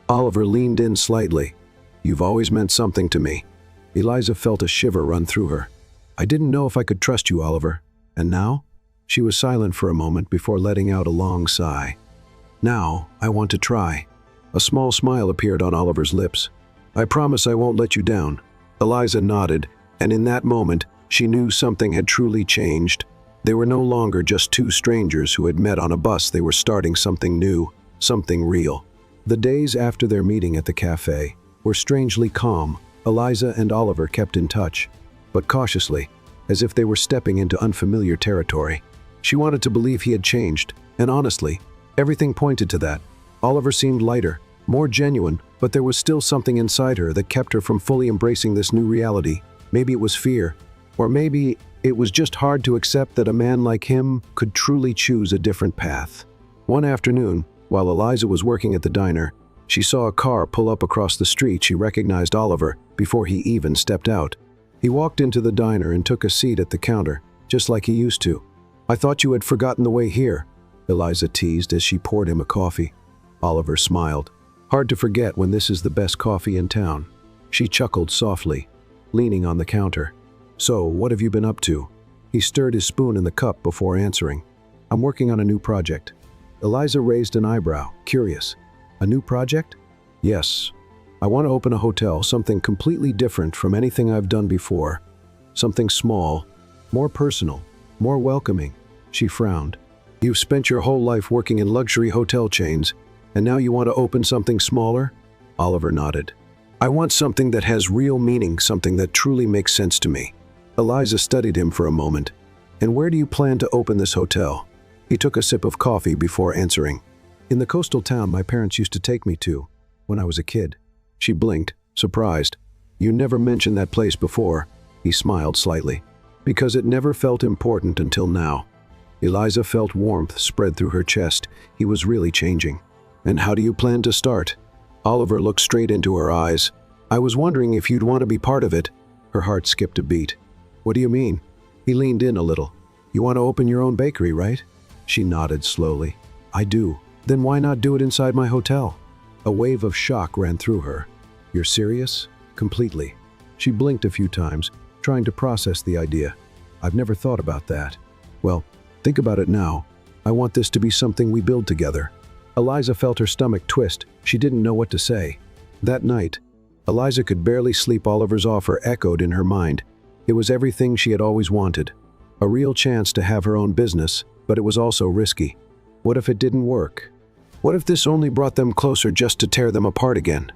Oliver leaned in slightly. "You've always meant something to me." Eliza felt a shiver run through her. "I didn't know if I could trust you, Oliver. And now?" She was silent for a moment before letting out a long sigh. "Now, I want to try." A small smile appeared on Oliver's lips. "I promise I won't let you down." Eliza nodded, and in that moment, she knew something had truly changed. They were no longer just 2 strangers who had met on a bus. They were starting something new, something real. The days after their meeting at the cafe were strangely calm. Eliza and Oliver kept in touch, but cautiously, as if they were stepping into unfamiliar territory. She wanted to believe he had changed, and honestly, everything pointed to that. Oliver seemed lighter, more genuine, but there was still something inside her that kept her from fully embracing this new reality. Maybe it was fear, or maybe it was just hard to accept that a man like him could truly choose a different path. One afternoon, while Eliza was working at the diner, she saw a car pull up across the street. She recognized Oliver before he even stepped out. He walked into the diner and took a seat at the counter, just like he used to. "I thought you had forgotten the way here," Eliza teased as she poured him a coffee. Oliver smiled. "Hard to forget when this is the best coffee in town." She chuckled softly, leaning on the counter. "So, what have you been up to?" He stirred his spoon in the cup before answering. I'm working on a new project. Eliza raised an eyebrow, curious. A new project? Yes. I want to open a hotel, something completely different from anything I've done before. Something small, more personal, more welcoming. She frowned. You've spent your whole life working in luxury hotel chains, and now you want to open something smaller? Oliver nodded. I want something that has real meaning, something that truly makes sense to me. Eliza studied him for a moment. And where do you plan to open this hotel? He took a sip of coffee before answering. In the coastal town my parents used to take me to when I was a kid. She blinked, surprised. You never mentioned that place before. He smiled slightly. Because it never felt important until now. Eliza felt warmth spread through her chest. He was really changing. And how do you plan to start? Oliver looked straight into her eyes. I was wondering if you'd want to be part of it. Her heart skipped a beat. What do you mean? He leaned in a little. You want to open your own bakery, right? She nodded slowly. I do. Then why not do it inside my hotel? A wave of shock ran through her. You're serious? Completely. She blinked a few times, trying to process the idea. I've never thought about that. Well, think about it now. I want this to be something we build together. Eliza felt her stomach twist. She didn't know what to say. That night, Eliza could barely sleep. Oliver's offer echoed in her mind. It was everything she had always wanted. A real chance to have her own business, but it was also risky. What if it didn't work? What if this only brought them closer just to tear them apart again?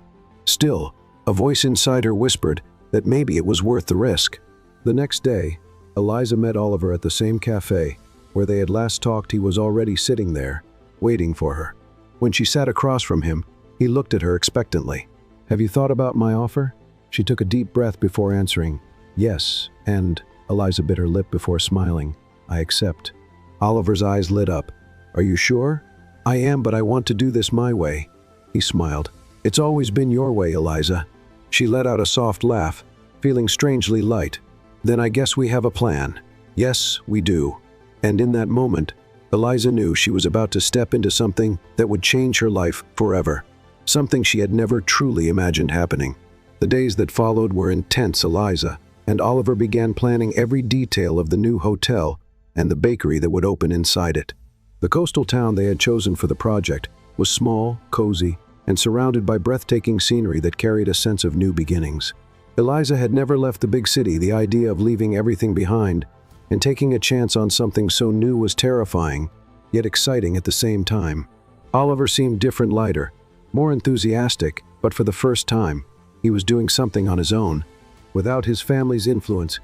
Still, a voice inside her whispered that maybe it was worth the risk. The next day, Eliza met Oliver at the same cafe. Where they had last talked, he was already sitting there, waiting for her. When she sat across from him, he looked at her expectantly. Have you thought about my offer? She took a deep breath before answering. Yes, and Eliza bit her lip before smiling. I accept. Oliver's eyes lit up. Are you sure? I am, but I want to do this my way. He smiled. It's always been your way, Eliza. She let out a soft laugh, feeling strangely light. Then I guess we have a plan. Yes, we do. And in that moment, Eliza knew she was about to step into something that would change her life forever. Something she had never truly imagined happening. The days that followed were intense. Eliza and Oliver began planning every detail of the new hotel and the bakery that would open inside it. The coastal town they had chosen for the project was small, cozy, and surrounded by breathtaking scenery that carried a sense of new beginnings. Eliza had never left the big city. The idea of leaving everything behind and taking a chance on something so new was terrifying, yet exciting at the same time. Oliver seemed different, lighter, more enthusiastic, but for the first time, he was doing something on his own, without his family's influence,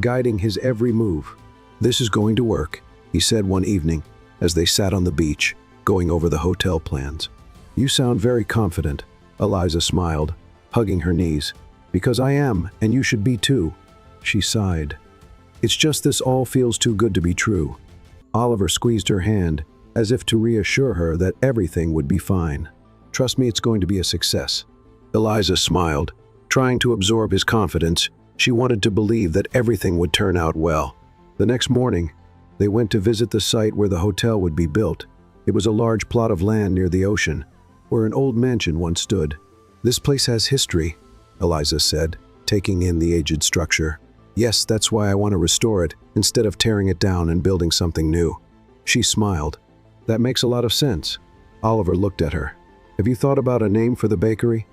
guiding his every move. This is going to work, he said one evening, as they sat on the beach, going over the hotel plans. You sound very confident, Eliza smiled, hugging her knees. Because I am, and you should be too. She sighed. It's just this all feels too good to be true. Oliver squeezed her hand, as if to reassure her that everything would be fine. Trust me, it's going to be a success. Eliza smiled, trying to absorb his confidence. She wanted to believe that everything would turn out well. The next morning, they went to visit the site where the hotel would be built. It was a large plot of land near the ocean, where an old mansion once stood. This place has history, Eliza said, taking in the aged structure. Yes, that's why I want to restore it, instead of tearing it down and building something new. She smiled. That makes a lot of sense. Oliver looked at her. Have you thought about a name for the bakery?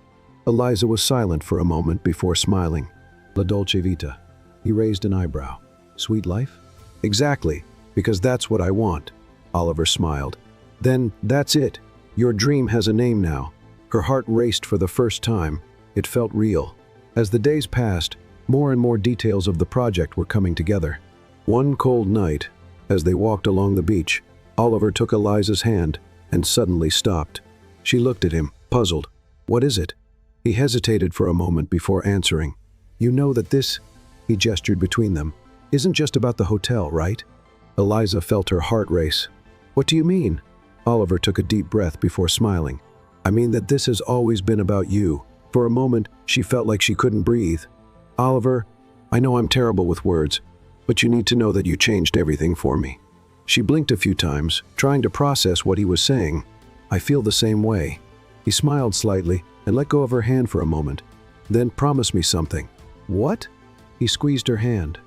Eliza was silent for a moment before smiling. La Dolce Vita. He raised an eyebrow. Sweet life? Exactly, because that's what I want. Oliver smiled. Then, that's it. Your dream has a name now. Her heart raced for the first time. It felt real. As the days passed, more and more details of the project were coming together. One cold night, as they walked along the beach, Oliver took Eliza's hand and suddenly stopped. She looked at him, puzzled. What is it? He hesitated for a moment before answering. You know that this, he gestured between them, isn't just about the hotel, right? Eliza felt her heart race. What do you mean? Oliver took a deep breath before smiling. I mean that this has always been about you. For a moment, she felt like she couldn't breathe. Oliver, I know I'm terrible with words, but you need to know that you changed everything for me. She blinked a few times, trying to process what he was saying. I feel the same way. He smiled slightly and let go of her hand for a moment. Then promise me something. What? He squeezed her hand.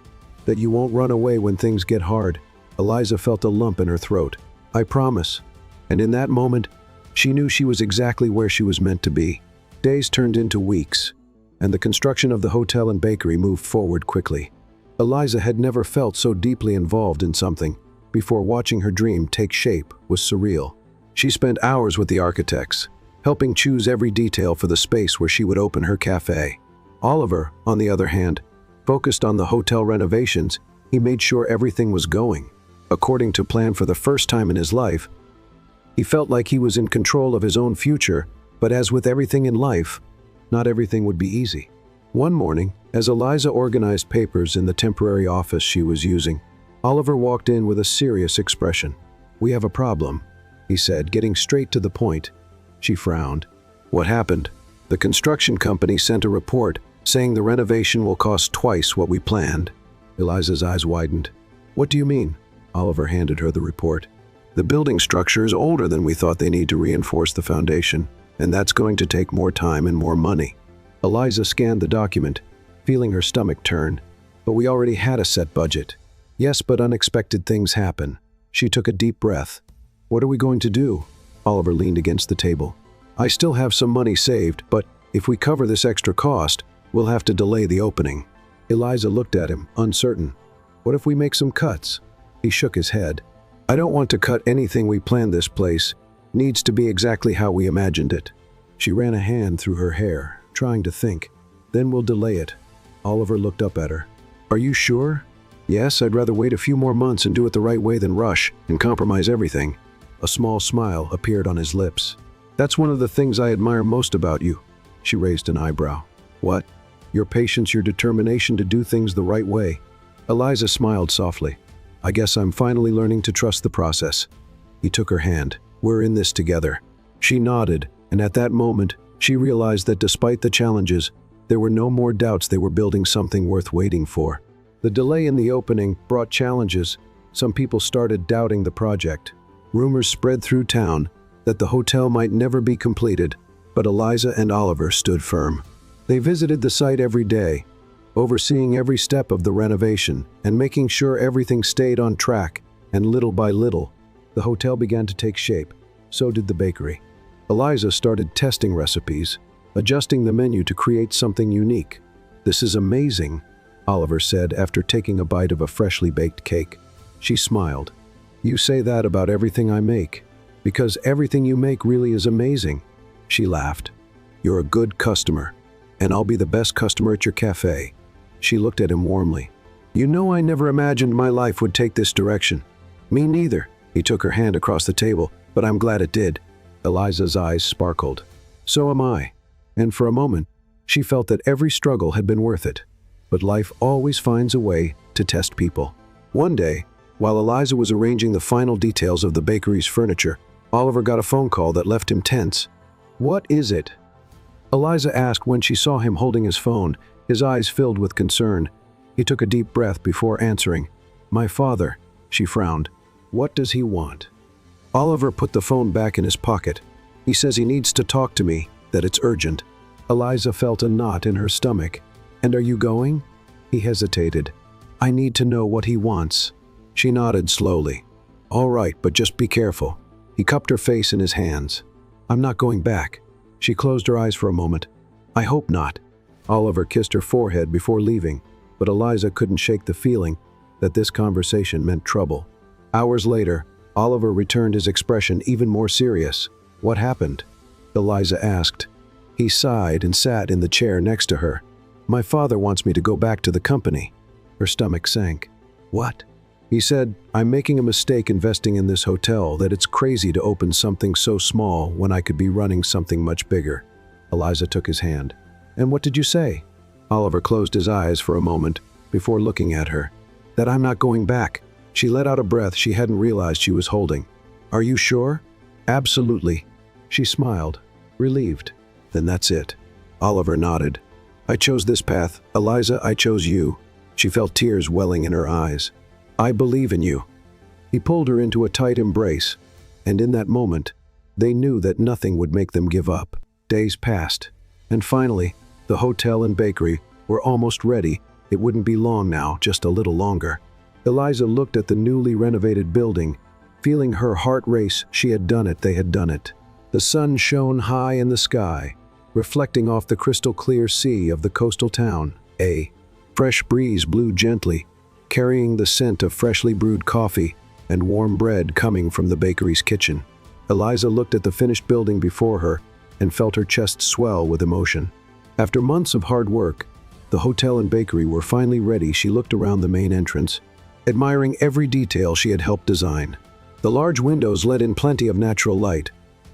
that you won't run away when things get hard. Eliza felt a lump in her throat. I promise. And in that moment, she knew she was exactly where she was meant to be. Days turned into weeks, and the construction of the hotel and bakery moved forward quickly. Eliza had never felt so deeply involved in something before. Watching her dream take shape was surreal. She spent hours with the architects, helping choose every detail for the space where she would open her cafe. Oliver, on the other hand, focused on the hotel renovations. He made sure everything was going according to plan. For the first time in his life, he felt like he was in control of his own future, but as with everything in life, not everything would be easy. One morning, as Eliza organized papers in the temporary office she was using, Oliver walked in with a serious expression. "We have a problem," he said, getting straight to the point. She frowned. "What happened?" "The construction company sent a report saying the renovation will cost twice what we planned." Eliza's eyes widened. "What do you mean?" Oliver handed her the report. "The building structure is older than we thought. They need to reinforce the foundation, and that's going to take more time and more money." Eliza scanned the document, feeling her stomach turn. "But we already had a set budget." "Yes, but unexpected things happen." She took a deep breath. "What are we going to do?" Oliver leaned against the table. "I still have some money saved, but if we cover this extra cost, we'll have to delay the opening." Eliza looked at him, uncertain. "What if we make some cuts?" He shook his head. "I don't want to cut anything we planned. This place needs to be exactly how we imagined it." She ran a hand through her hair, trying to think. "Then we'll delay it." Oliver looked up at her. "Are you sure?" "Yes, I'd rather wait a few more months and do it the right way than rush and compromise everything." A small smile appeared on his lips. "That's one of the things I admire most about you." She raised an eyebrow. "What?" "Your patience, your determination to do things the right way." Eliza smiled softly. "I guess I'm finally learning to trust the process." He took her hand. "We're in this together." She nodded, and at that moment, she realized that despite the challenges, there were no more doubts they were building something worth waiting for. The delay in the opening brought challenges. Some people started doubting the project. Rumors spread through town that the hotel might never be completed, but Eliza and Oliver stood firm. They visited the site every day, overseeing every step of the renovation and making sure everything stayed on track, and little by little, the hotel began to take shape. So did the bakery. Eliza started testing recipes, adjusting the menu to create something unique. "This is amazing," Oliver said after taking a bite of a freshly baked cake. She smiled. "You say that about everything I make, because everything you make really is amazing." She laughed. "You're a good customer, and I'll be the best customer at your cafe." She looked at him warmly. "You know, I never imagined my life would take this direction." "Me neither." He took her hand across the table, "but I'm glad it did." Eliza's eyes sparkled. "So am I." And for a moment, she felt that every struggle had been worth it. But life always finds a way to test people. One day, while Eliza was arranging the final details of the bakery's furniture, Oliver got a phone call that left him tense. "What is it?" Eliza asked when she saw him holding his phone, his eyes filled with concern. He took a deep breath before answering. "My father," she frowned. "What does he want?" Oliver put the phone back in his pocket. "He says he needs to talk to me, that it's urgent." Eliza felt a knot in her stomach. "And are you going?" He hesitated. "I need to know what he wants." She nodded slowly. "All right, but just be careful." He cupped her face in his hands. "I'm not going back." She closed her eyes for a moment. "I hope not." Oliver kissed her forehead before leaving, but Eliza couldn't shake the feeling that this conversation meant trouble. Hours later, Oliver returned, his expression even more serious. "What happened?" Eliza asked. He sighed and sat in the chair next to her. "My father wants me to go back to the company." Her stomach sank. "What?" He said, "I'm making a mistake investing in this hotel, that it's crazy to open something so small when I could be running something much bigger." Eliza took his hand. "And what did you say?" Oliver closed his eyes for a moment before looking at her. "That I'm not going back." She let out a breath she hadn't realized she was holding. "Are you sure?" "Absolutely." She smiled, relieved. "Then that's it." Oliver nodded. "I chose this path. Eliza, I chose you." She felt tears welling in her eyes. "I believe in you." He pulled her into a tight embrace, and in that moment, they knew that nothing would make them give up. Days passed, and finally, the hotel and bakery were almost ready, It wouldn't be long now, just a little longer. Eliza looked at the newly renovated building, feeling her heart race. She had done it, they had done it. The sun shone high in the sky, reflecting off the crystal-clear sea of the coastal town. A fresh breeze blew gently, carrying the scent of freshly brewed coffee and warm bread coming from the bakery's kitchen. Eliza looked at the finished building before her and felt her chest swell with emotion. After months of hard work, the hotel and bakery were finally ready. She looked around the main entrance, admiring every detail she had helped design. The large windows let in plenty of natural light.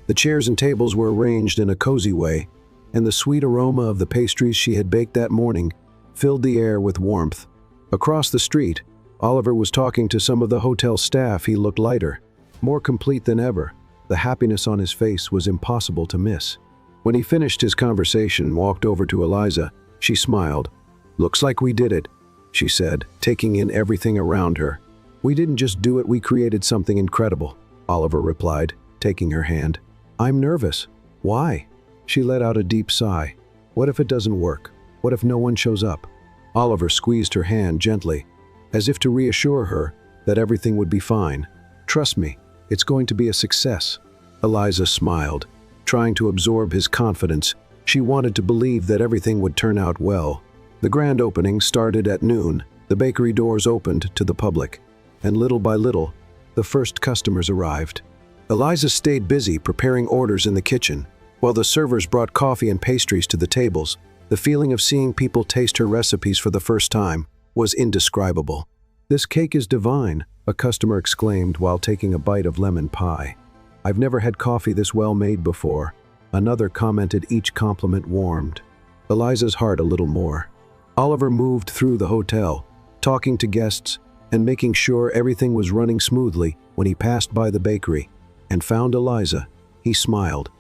The chairs and tables were arranged in a cozy way, and the sweet aroma of the pastries she had baked that morning filled the air with warmth. Across the street, Oliver was talking to some of the hotel staff. He looked lighter, more complete than ever. The happiness on his face was impossible to miss. When he finished his conversation and walked over to Eliza, she smiled. "Looks like we did it," she said, taking in everything around her. "We didn't just do it, we created something incredible," Oliver replied, taking her hand. "I'm nervous." "Why?" She let out a deep sigh. "What if it doesn't work? What if no one shows up?" Oliver squeezed her hand gently, as if to reassure her that everything would be fine. "Trust me, it's going to be a success." Eliza smiled, trying to absorb his confidence. She wanted to believe that everything would turn out well. The grand opening started at noon. The bakery doors opened to the public, and little by little, the first customers arrived. Eliza stayed busy preparing orders in the kitchen, while the servers brought coffee and pastries to the tables. The feeling of seeing people taste her recipes for the first time was indescribable. "This cake is divine," a customer exclaimed while taking a bite of lemon pie. "I've never had coffee this well made before," another commented. Each compliment warmed Eliza's heart a little more. Oliver moved through the hotel, talking to guests and making sure everything was running smoothly. When he passed by the bakery and found Eliza, he smiled.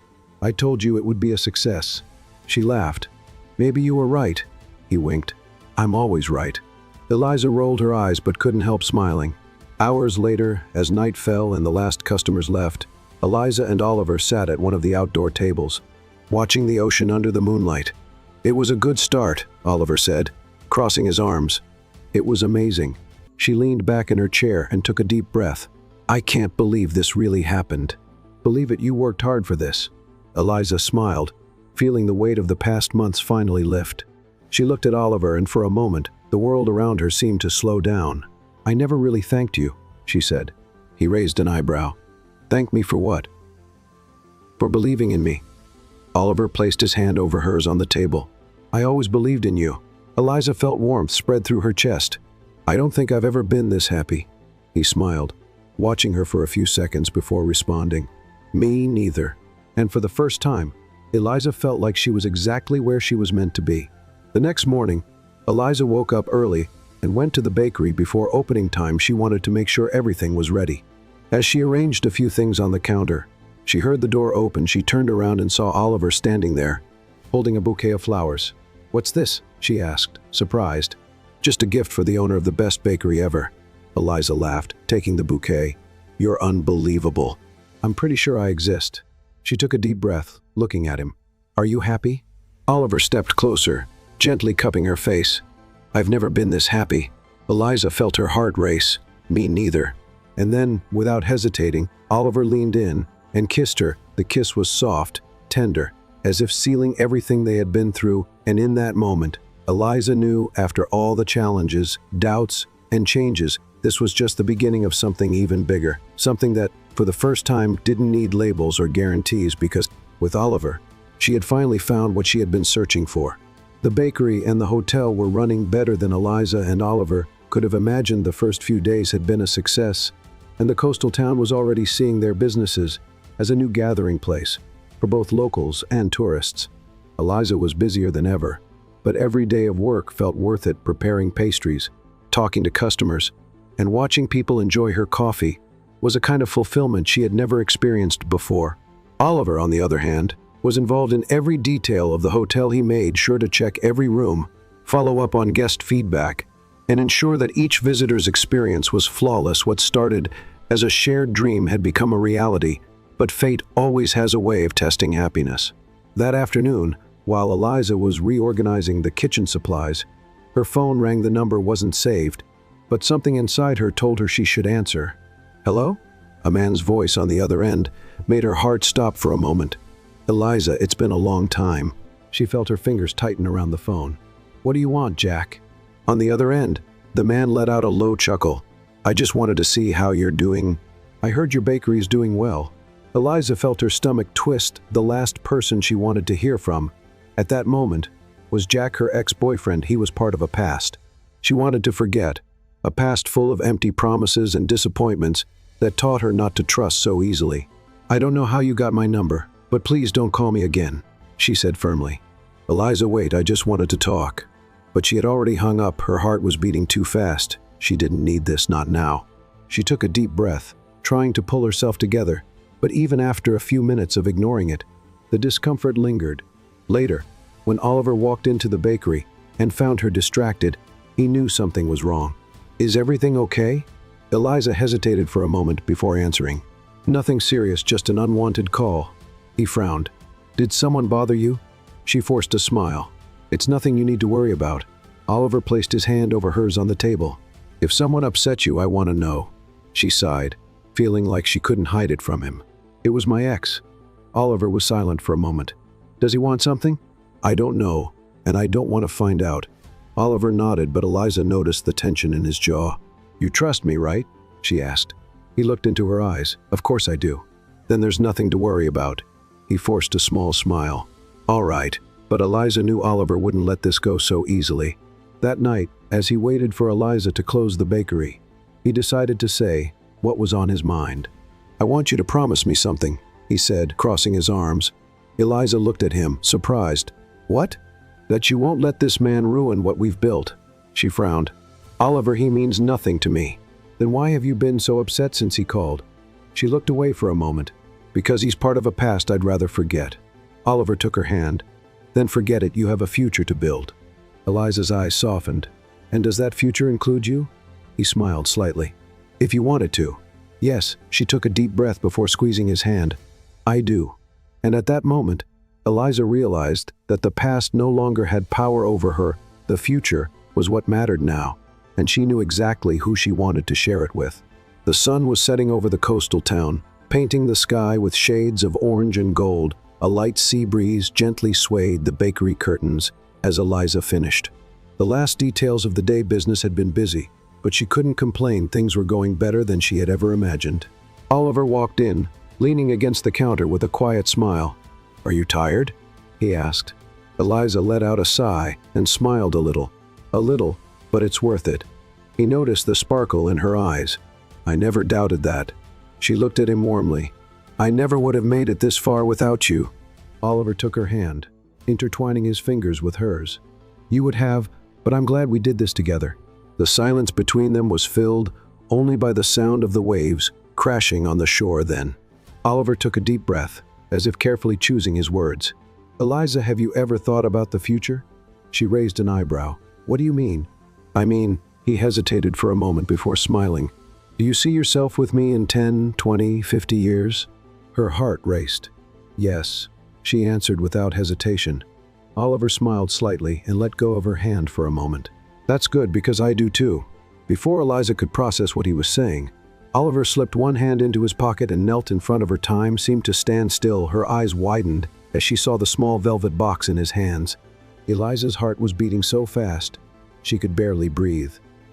"I told you it would be a success." She laughed. "Maybe you were right," he winked. "I'm always right." Eliza rolled her eyes but couldn't help smiling. Hours later, as night fell and the last customers left, Eliza and Oliver sat at one of the outdoor tables, watching the ocean under the moonlight. "It was a good start," Oliver said, crossing his arms. "It was amazing." She leaned back in her chair and took a deep breath. "I can't believe this really happened." "Believe it, you worked hard for this." Eliza smiled, feeling the weight of the past months finally lift. She looked at Oliver, and for a moment, the world around her seemed to slow down. "I never really thanked you," she said. He raised an eyebrow. "Thank me for what?" "For believing in me." Oliver placed his hand over hers on the table. "I always believed in you." Eliza felt warmth spread through her chest. "I don't think I've ever been this happy." He smiled, watching her for a few seconds before responding. "Me neither." And for the first time, Eliza felt like she was exactly where she was meant to be. The next morning, Eliza woke up early and went to the bakery before opening time. She wanted to make sure everything was ready. As she arranged a few things on the counter, she heard the door open. She turned around and saw Oliver standing there, holding a bouquet of flowers. "What's this?" she asked, surprised. "Just a gift for the owner of the best bakery ever." Eliza laughed, taking the bouquet. "You're unbelievable." "I'm pretty sure I exist." She took a deep breath, looking at him. "Are you happy?" Oliver stepped closer, gently cupping her face. "I've never been this happy." Eliza felt her heart race. "Me neither." And then, without hesitating, Oliver leaned in and kissed her. The kiss was soft, tender, as if sealing everything they had been through. And in that moment, Eliza knew, after all the challenges, doubts, and changes, this was just the beginning of something even bigger. Something that, for the first time, didn't need labels or guarantees, because, with Oliver, she had finally found what she had been searching for. The bakery and the hotel were running better than Eliza and Oliver could have imagined. The first few days had been a success, and the coastal town was already seeing their businesses as a new gathering place for both locals and tourists. Eliza was busier than ever, but every day of work felt worth it. Preparing pastries, talking to customers, and watching people enjoy her coffee was a kind of fulfillment she had never experienced before. Oliver, on the other hand, was involved in every detail of the hotel. He made sure to check every room, follow up on guest feedback, and ensure that each visitor's experience was flawless. What started as a shared dream had become a reality, but fate always has a way of testing happiness. That afternoon, while Eliza was reorganizing the kitchen supplies, Her phone rang. The number wasn't saved, but something inside her told her she should answer. "Hello?" A man's voice on the other end made her heart stop for a moment. "Eliza, it's been a long time." She felt her fingers tighten around the phone. "What do you want, Jack?" On the other end, the man let out a low chuckle. "I just wanted to see how you're doing. I heard your bakery's doing well." Eliza felt her stomach twist. The last person she wanted to hear from, at that moment, was Jack, her ex-boyfriend. He was part of a past she wanted to forget, a past full of empty promises and disappointments that taught her not to trust so easily. "I don't know how you got my number, but please don't call me again," she said firmly. "Eliza, wait, I just wanted to talk." But she had already hung up. Her heart was beating too fast. She didn't need this, not now. She took a deep breath, trying to pull herself together, but even after a few minutes of ignoring it, the discomfort lingered. Later, when Oliver walked into the bakery and found her distracted, he knew something was wrong. "Is everything okay?" Eliza hesitated for a moment before answering. "Nothing serious, just an unwanted call." He frowned. "Did someone bother you?" She forced a smile. "It's nothing you need to worry about." Oliver placed his hand over hers on the table. "If someone upset you, I want to know." She sighed, feeling like she couldn't hide it from him. "It was my ex." Oliver was silent for a moment. "Does he want something?" "I don't know, and I don't want to find out." Oliver nodded, but Eliza noticed the tension in his jaw. "You trust me, right?" she asked. He looked into her eyes. "Of course I do." "Then there's nothing to worry about." He forced a small smile. "All right." But Eliza knew Oliver wouldn't let this go so easily. That night, as he waited for Eliza to close the bakery, he decided to say what was on his mind. "I want you to promise me something," he said, crossing his arms. Eliza looked at him, surprised. "What?" "That you won't let this man ruin what we've built." She frowned. "Oliver, he means nothing to me." "Then why have you been so upset since he called?" She looked away for a moment. "Because he's part of a past I'd rather forget." Oliver took her hand. "Then forget it, you have a future to build." Eliza's eyes softened. "And does that future include you?" He smiled slightly. "If you wanted to." "Yes." She took a deep breath before squeezing his hand. "I do." And at that moment, Eliza realized that the past no longer had power over her. The future was what mattered now, and she knew exactly who she wanted to share it with. The sun was setting over the coastal town, painting the sky with shades of orange and gold. A light sea breeze gently swayed the bakery curtains as Eliza finished. The last details of the day business had been busy, but she couldn't complain. Things were going better than she had ever imagined. Oliver walked in, leaning against the counter with a quiet smile. "Are you tired?" he asked. Eliza let out a sigh and smiled a little. "A little, but it's worth it." He noticed the sparkle in her eyes. "I never doubted that." She looked at him warmly. "I never would have made it this far without you." Oliver took her hand, intertwining his fingers with hers. "You would have, but I'm glad we did this together." The silence between them was filled only by the sound of the waves crashing on the shore. Then Oliver took a deep breath, as if carefully choosing his words. "Eliza, have you ever thought about the future?" She raised an eyebrow. "What do you mean?" "I mean," he hesitated for a moment before smiling. "Do you see yourself with me in 10, 20, 50 years? Her heart raced. "Yes," she answered without hesitation. Oliver smiled slightly and let go of her hand for a moment. "That's good, because I do too." Before Eliza could process what he was saying, Oliver slipped one hand into his pocket and knelt in front of her. Time seemed to stand still. Her eyes widened as she saw the small velvet box in his hands. Eliza's heart was beating so fast, she could barely breathe.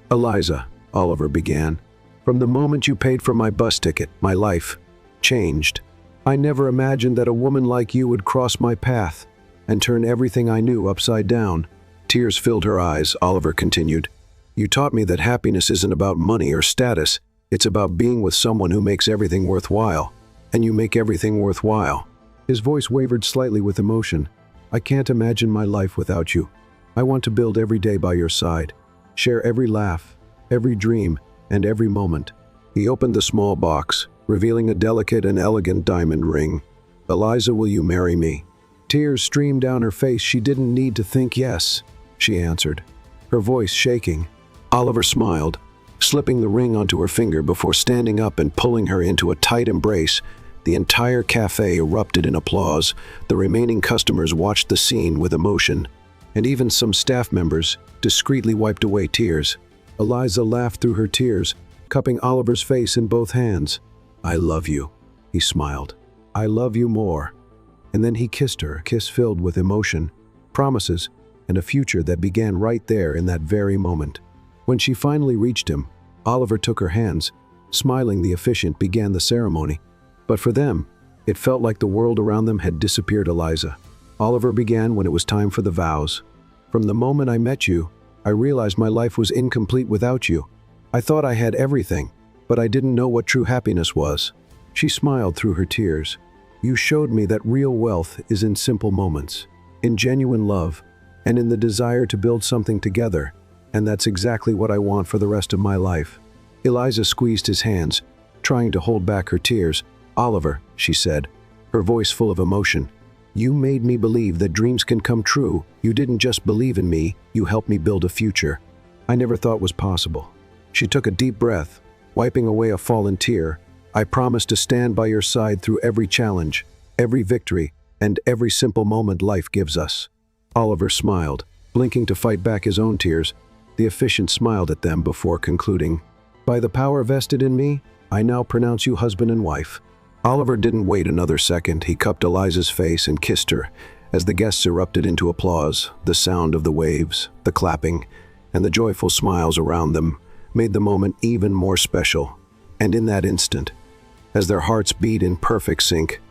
"Eliza," Oliver began, "from the moment you paid for my bus ticket, my life changed. I never imagined that a woman like you would cross my path and turn everything I knew upside down." Tears filled her eyes. Oliver continued, "You taught me that happiness isn't about money or status. It's about being with someone who makes everything worthwhile. And you make everything worthwhile." His voice wavered slightly with emotion. "I can't imagine my life without you. I want to build every day by your side, share every laugh, every dream, and every moment." He opened the small box, revealing a delicate and elegant diamond ring. "Eliza, will you marry me?" Tears streamed down her face. She didn't need to think. "Yes," she answered, her voice shaking. Oliver smiled, slipping the ring onto her finger before standing up and pulling her into a tight embrace. The entire cafe erupted in applause. The remaining customers watched the scene with emotion. and even some staff members discreetly wiped away tears. Eliza laughed through her tears, cupping Oliver's face in both hands. "I love you," he smiled. "I love you more." And then he kissed her, a kiss filled with emotion, promises, and a future that began right there in that very moment. When she finally reached him, Oliver took her hands. Smiling, the officiant began the ceremony. But for them, it felt like the world around them had disappeared. Eliza. Oliver began when it was time for the vows. "From the moment I met you, I realized my life was incomplete without you. I thought I had everything, but I didn't know what true happiness was." She smiled through her tears. "You showed me that real wealth is in simple moments, in genuine love, and in the desire to build something together, and that's exactly what I want for the rest of my life." Eliza squeezed his hands, trying to hold back her tears. "Oliver," she said, her voice full of emotion, "you made me believe that dreams can come true. You didn't just believe in me, you helped me build a future I never thought was possible." She took a deep breath, wiping away a fallen tear. "I promise to stand by your side through every challenge, every victory, and every simple moment life gives us." Oliver smiled, blinking to fight back his own tears. The officiant smiled at them before concluding, "By the power vested in me, I now pronounce you husband and wife." Oliver didn't wait another second. He cupped Eliza's face and kissed her. As the guests erupted into applause, the sound of the waves, the clapping, and the joyful smiles around them made the moment even more special. And in that instant, as their hearts beat in perfect sync,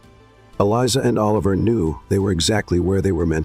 Eliza and Oliver knew they were exactly where they were meant